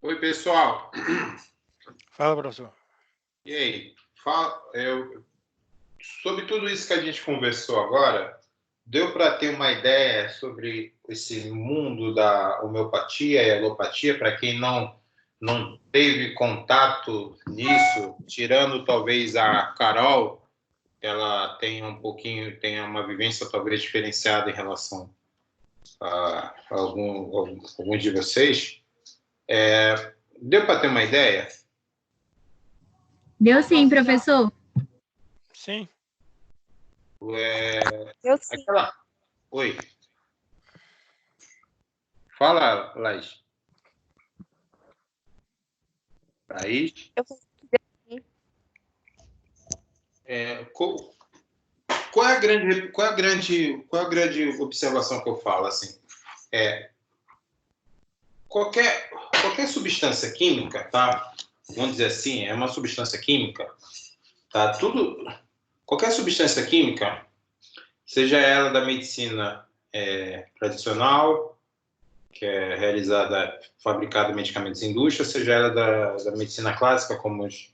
Oi, pessoal. Fala, professor. E aí? Sobre tudo isso que a gente conversou agora, deu para ter uma ideia sobre esse mundo da homeopatia e alopatia, para quem não teve contato nisso, tirando talvez a Carol, ela tem uma vivência talvez diferenciada em relação a alguns de vocês. Deu para ter uma ideia? Deu sim, professor. Sim. Deu sim. Oi. Fala, Laís. Laís? Qual é a grande observação que eu falo assim? Qualquer substância química, tá? Vamos dizer assim, é uma substância química, tá? Qualquer substância química, seja ela da medicina tradicional, que é realizada, fabricada em medicamentos em indústria, seja ela da medicina clássica, como os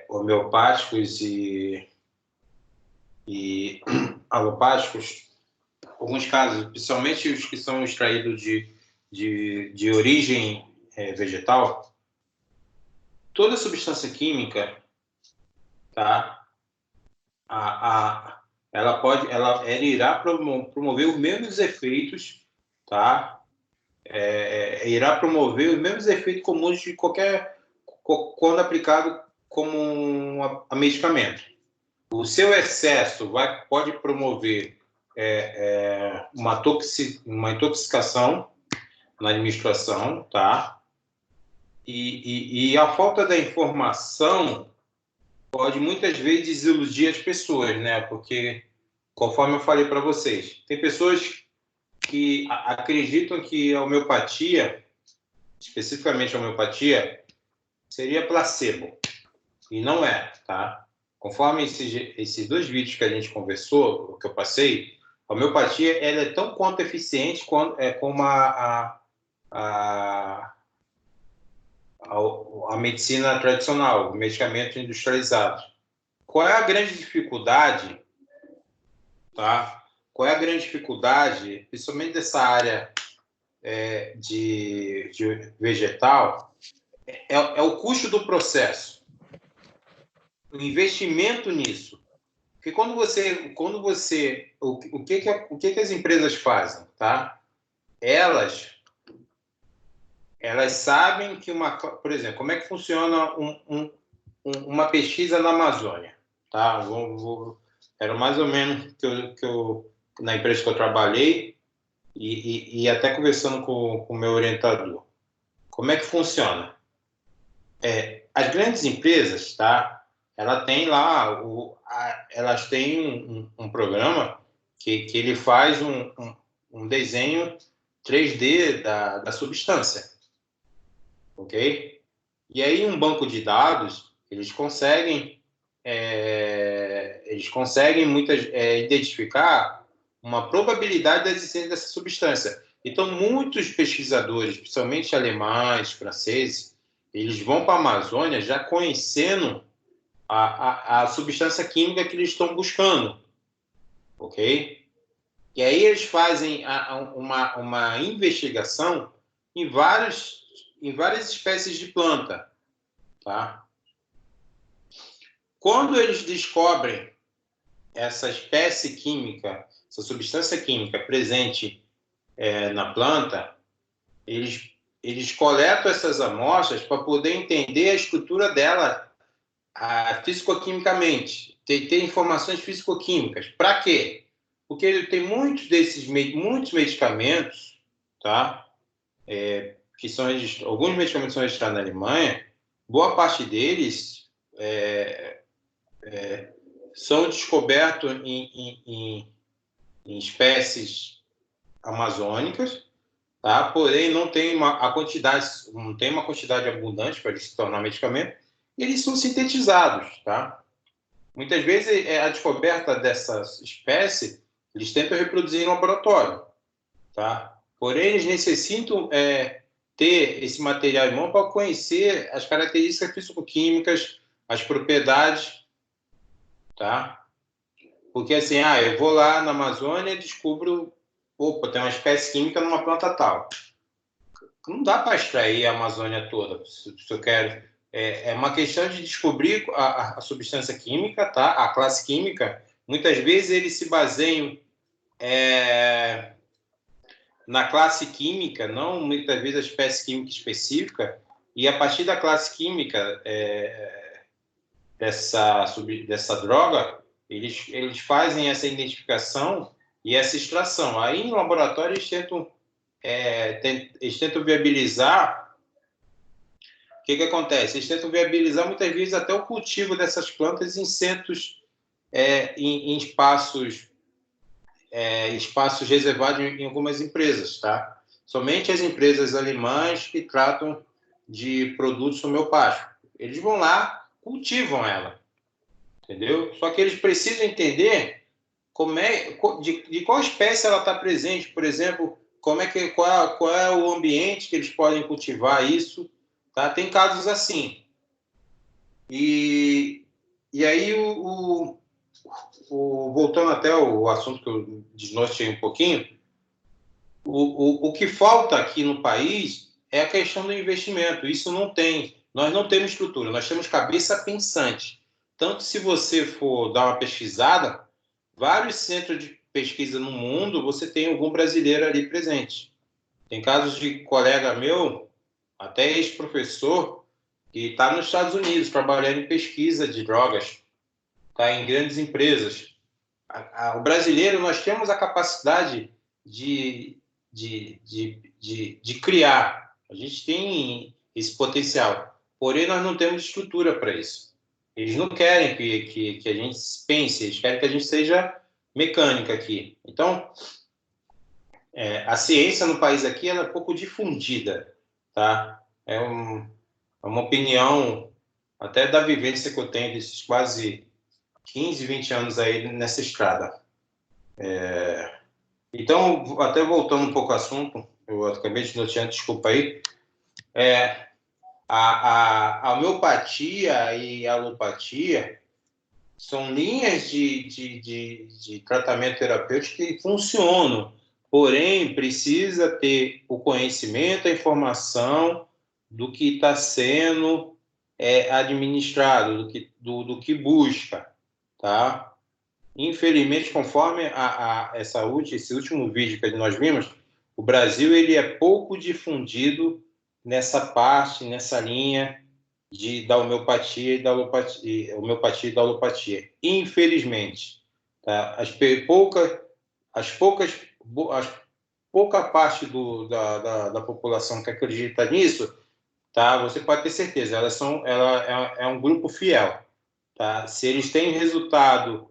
homeopáticos e alopáticos, alguns casos, principalmente os que são extraídos de origem vegetal, toda substância química, tá? Ela irá promover os mesmos efeitos, tá? Irá promover os mesmos efeitos comuns de quando aplicado como a medicamento. O seu excesso pode promover uma intoxicação na administração, tá? E a falta da informação pode muitas vezes desiludir as pessoas, né? Porque, conforme eu falei para vocês, tem pessoas que acreditam que a homeopatia, especificamente a homeopatia, seria placebo. E não é, tá? Conforme esses 2 vídeos que a gente conversou, que eu passei, a homeopatia ela é tão quanto eficiente como a medicina tradicional, o medicamento industrializado. Qual é a grande dificuldade, tá? Qual é a grande dificuldade, principalmente dessa área de vegetal? É o custo do processo, o investimento nisso. Porque o que as empresas fazem, tá? Elas sabem que por exemplo, como é que funciona uma pesquisa na Amazônia, tá? Era mais ou menos que eu na empresa que eu trabalhei e até conversando com o meu orientador. Como é que funciona? As grandes empresas, tá? Elas têm um programa que ele faz um desenho 3D da substância, ok? E aí um banco de dados eles conseguem identificar uma probabilidade da existência dessa substância. Então muitos pesquisadores, principalmente alemães, franceses, eles vão para a Amazônia já conhecendo a substância química que eles estão buscando, ok? E aí eles fazem uma investigação em várias espécies de planta, tá? Quando eles descobrem essa espécie química, essa substância química presente na planta, eles coletam essas amostras para poder entender a estrutura dela fisicoquimicamente, ter informações fisicoquímicas. Para quê? Porque tem muitos medicamentos, tá? Alguns medicamentos são registrados na Alemanha, boa parte deles são descobertos em espécies amazônicas, tá? Porém não tem uma quantidade abundante para se tornar medicamento, e eles são sintetizados, tá? Muitas vezes a descoberta dessas espécies eles tentam reproduzir em laboratório, tá? Porém eles necessitam ter esse material em mão para conhecer as características fisicoquímicas, as propriedades, tá? Porque assim, eu vou lá na Amazônia e descubro, tem uma espécie química numa planta tal. Não dá para extrair a Amazônia toda, se eu quero. É uma questão de descobrir a substância química, tá? A classe química. Muitas vezes eles se baseiam na classe química, não muitas vezes a espécie química específica, e a partir da classe química dessa droga, eles fazem essa identificação e essa extração. Aí, no laboratório, eles tentam viabilizar. O que acontece? Eles tentam viabilizar, muitas vezes, até o cultivo dessas plantas em centros, em espaços reservados em algumas empresas, tá? Somente as empresas alemãs que tratam de produtos homeopáticos. Eles vão lá, cultivam ela, entendeu? Só que eles precisam entender de qual espécie ela está presente, por exemplo, qual é o ambiente que eles podem cultivar isso, tá? Tem casos assim. E aí, voltando até o assunto que eu desnorteei um pouquinho, o que falta aqui no país é a questão do investimento. Isso não tem. Nós não temos estrutura, nós temos cabeça pensante. Tanto se você for dar uma pesquisada, vários centros de pesquisa no mundo, você tem algum brasileiro ali presente. Tem casos de colega meu, até ex-professor, que está nos Estados Unidos trabalhando em pesquisa de drogas, está em grandes empresas. O brasileiro, nós temos a capacidade de criar. A gente tem esse potencial. Porém, nós não temos estrutura para isso. Eles não querem que a gente pense, eles querem que a gente seja mecânica aqui. Então, a ciência no país aqui ela é pouco difundida, tá? É uma opinião até da vivência que eu tenho desses quase 15, 20 anos aí nessa estrada. Então, até voltando um pouco ao assunto, eu acabei de notar, desculpa aí, a homeopatia e a alopatia são linhas de tratamento terapêutico que funcionam, porém precisa ter o conhecimento, a informação do que está sendo administrado, do que busca, tá? Infelizmente, conforme esse último vídeo que nós vimos, o Brasil ele é pouco difundido nessa parte, nessa linha da homeopatia e da alopatia. Infelizmente, tá? Pouca parte da população que acredita nisso, tá? Você pode ter certeza, ela é um grupo fiel, tá? Se eles têm resultado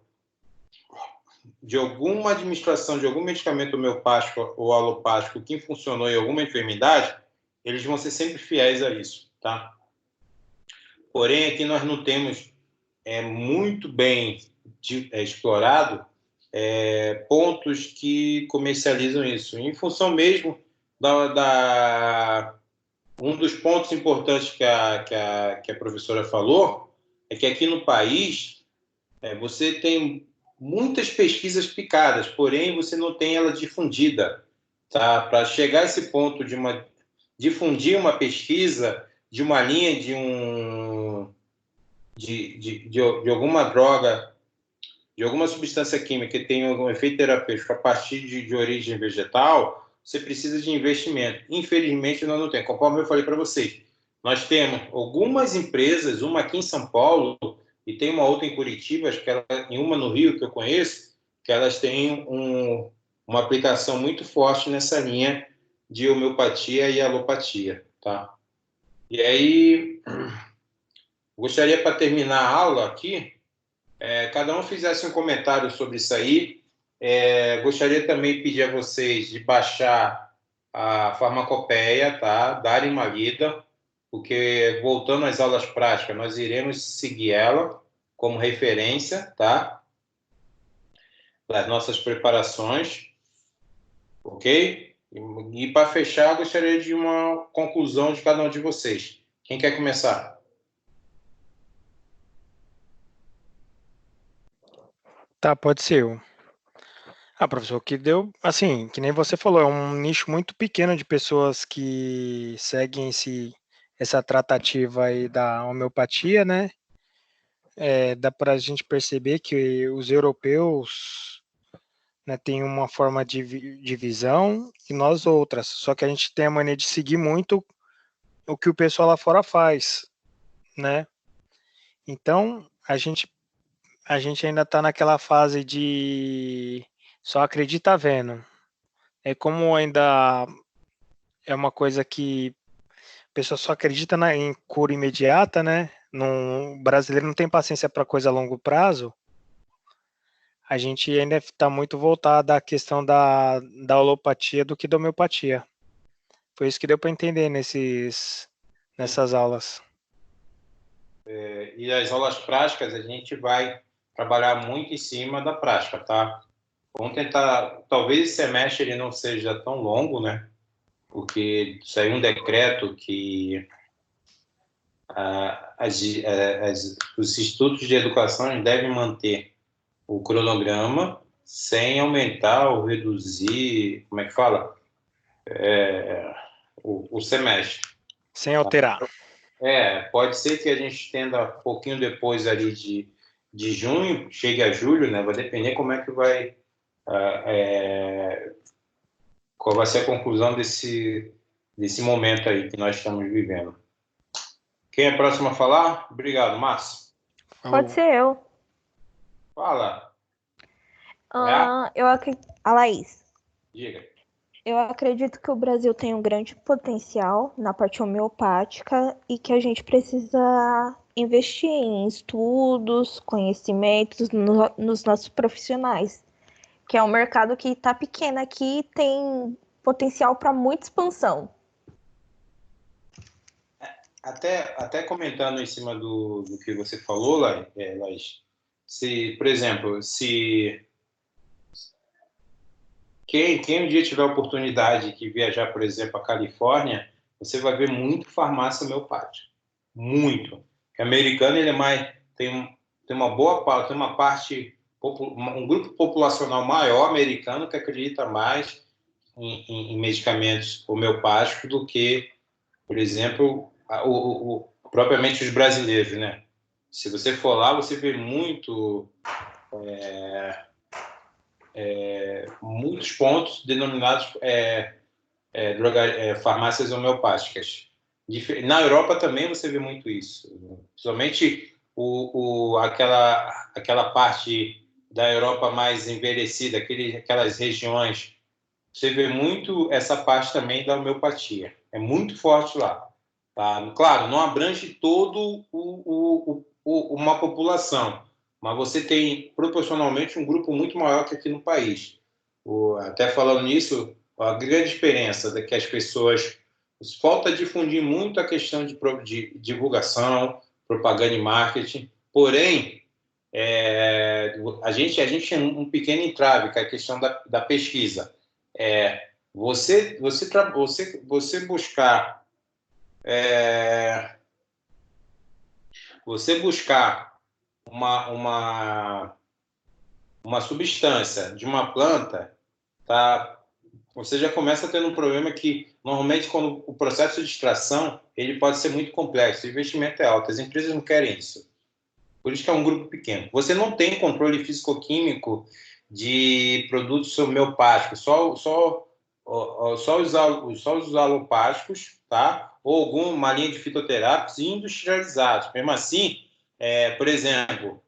de alguma administração de algum medicamento homeopático ou alopático que funcionou em alguma enfermidade, eles vão ser sempre fiéis a isso, tá? Porém, aqui nós não temos muito bem explorado pontos que comercializam isso. Em função mesmo um dos pontos importantes que a professora falou é que aqui no país você tem muitas pesquisas picadas, porém você não tem ela difundida, tá? Para chegar a esse ponto de difundir uma pesquisa de uma linha de alguma droga, de alguma substância química que tem algum efeito terapêutico a partir de origem vegetal, você precisa de investimento. Infelizmente, nós não temos. Conforme eu falei para vocês, nós temos algumas empresas, uma aqui em São Paulo e tem uma outra em Curitiba, acho que e uma no Rio que eu conheço, que elas têm uma aplicação muito forte nessa linha de homeopatia e alopatia, tá? E aí, gostaria, para terminar a aula aqui, cada um fizesse um comentário sobre isso aí. Gostaria também de pedir a vocês de baixar a farmacopeia, tá? Darem uma lida, porque, voltando às aulas práticas, nós iremos seguir ela como referência, tá? Das nossas preparações, ok? E para fechar, gostaria de uma conclusão de cada um de vocês. Quem quer começar? Tá, pode ser eu. Professor, que deu, assim, que nem você falou, é um nicho muito pequeno de pessoas que seguem essa tratativa aí da homeopatia, né? Dá para a gente perceber que os europeus, né, têm uma forma de visão e nós outras, só que a gente tem a mania de seguir muito o que o pessoal lá fora faz, né? Então, a gente ainda está naquela fase de só acredita vendo. Como ainda é uma coisa que a pessoa só acredita em cura imediata, né? O brasileiro não tem paciência para coisa a longo prazo. A gente ainda está muito voltado à questão da alopatia do que da homeopatia. Foi isso que deu para entender nessas aulas. E as aulas práticas, a gente vai trabalhar muito em cima da prática, tá? Vamos tentar, talvez esse semestre ele não seja tão longo, né? Porque saiu um decreto que os institutos de educação devem manter o cronograma sem aumentar ou reduzir, como é que fala? O semestre. Sem alterar. Pode ser que a gente tenda um pouquinho depois ali de junho, chegue a julho, né? Vai depender como é que vai... qual vai ser a conclusão desse momento aí que nós estamos vivendo. Quem é próximo a falar? Obrigado, Márcio. Pode ser eu. Fala. A Laís. Diga. Eu acredito que o Brasil tem um grande potencial na parte homeopática e que a gente precisa investir em estudos, conhecimentos nos nossos profissionais, que é um mercado que está pequeno aqui e tem potencial para muita expansão. Até comentando em cima do que você falou, Laís, por exemplo, quem um dia tiver a oportunidade de viajar, por exemplo, à Califórnia, você vai ver muito farmácia homeopática. Muito. O americano, ele tem uma parte, um grupo populacional maior americano que acredita mais em medicamentos homeopáticos do que, por exemplo, propriamente os brasileiros, né? Se você for lá, você vê muitos pontos denominados farmácias homeopáticas. Na Europa também você vê muito isso. Principalmente aquela parte da Europa mais envelhecida, aquelas regiões, você vê muito essa parte também da homeopatia. É muito forte lá. Tá? Claro, não abrange todo uma população, mas você tem proporcionalmente um grupo muito maior que aqui no país. Até falando nisso, a grande diferença é que as pessoas... Falta difundir muito a questão de divulgação, propaganda e marketing, porém, a gente tem um pequeno entrave, que é a questão da pesquisa. Você buscar uma substância de uma planta, tá? Você já começa tendo um problema que, normalmente, quando o processo de extração, ele pode ser muito complexo, o investimento é alto, as empresas não querem isso. Por isso que é um grupo pequeno. Você não tem controle físico-químico de produtos homeopáticos, só os alopáticos, tá? Ou alguma linha de fitoterápicos industrializados. Mesmo assim, por exemplo,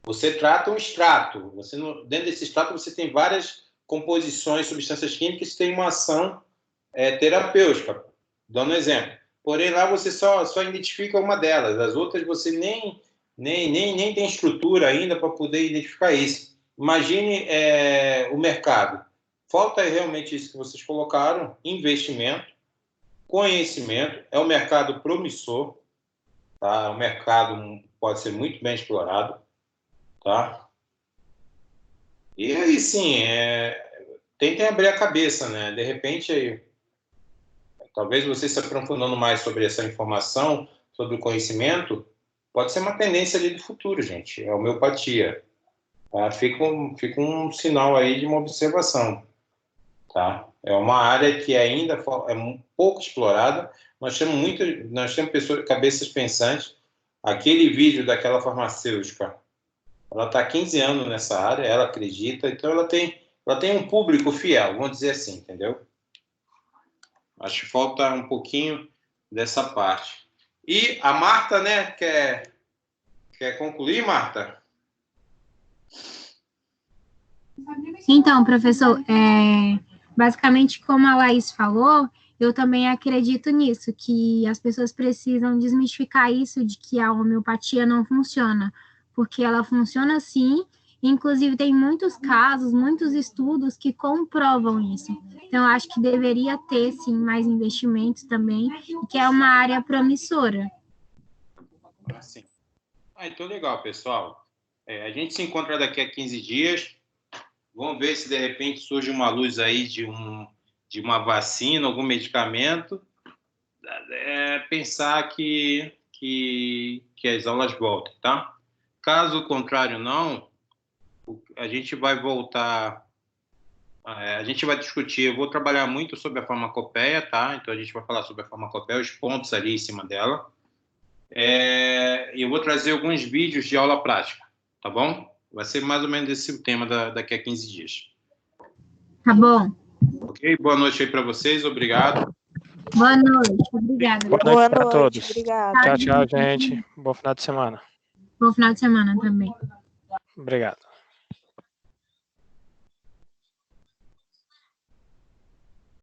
você trata um extrato. Dentro desse extrato, você tem várias composições, substâncias químicas que têm uma ação terapêutica. Dando um exemplo. Porém, lá você só identifica uma delas. As outras você nem tem estrutura ainda para poder identificar isso. Imagine o mercado. Falta realmente isso que vocês colocaram, investimento, conhecimento. É um mercado promissor, tá? O mercado pode ser muito bem explorado, tá? E aí, sim, tentem abrir a cabeça, né? De repente, talvez você se aprofundando mais sobre essa informação, sobre o conhecimento, pode ser uma tendência ali do futuro, gente. É a homeopatia. Tá? Fica um sinal aí de uma observação. Tá? É uma área que ainda é um pouco explorada. Nós temos pessoas, cabeças pensantes. Aquele vídeo daquela farmacêutica, ela está há 15 anos nessa área, ela acredita, então ela tem um público fiel, vamos dizer assim, entendeu? Acho que falta um pouquinho dessa parte. E a Marta, né, quer concluir, Marta? Então, professor, basicamente, como a Laís falou, eu também acredito nisso, que as pessoas precisam desmistificar isso de que a homeopatia não funciona, porque ela funciona sim, inclusive tem muitos casos, muitos estudos que comprovam isso. Então, eu acho que deveria ter, sim, mais investimentos também, e que é uma área promissora. Sim. Então, legal, pessoal. A gente se encontra daqui a 15 dias. Vamos ver se de repente surge uma luz aí de uma vacina, algum medicamento. Pensar que as aulas voltem, tá? Caso contrário, não, a gente vai voltar, a gente vai discutir, eu vou trabalhar muito sobre a farmacopeia, tá? Então, a gente vai falar sobre a farmacopeia, os pontos ali em cima dela. Eu vou trazer alguns vídeos de aula prática, tá bom? Vai ser mais ou menos esse o tema daqui a 15 dias. Tá bom. Ok? Boa noite aí para vocês, obrigado. Boa noite, obrigada. Boa noite para todos. Obrigada. Tchau, gente. Bom final de semana. Bom final de semana também. Obrigado.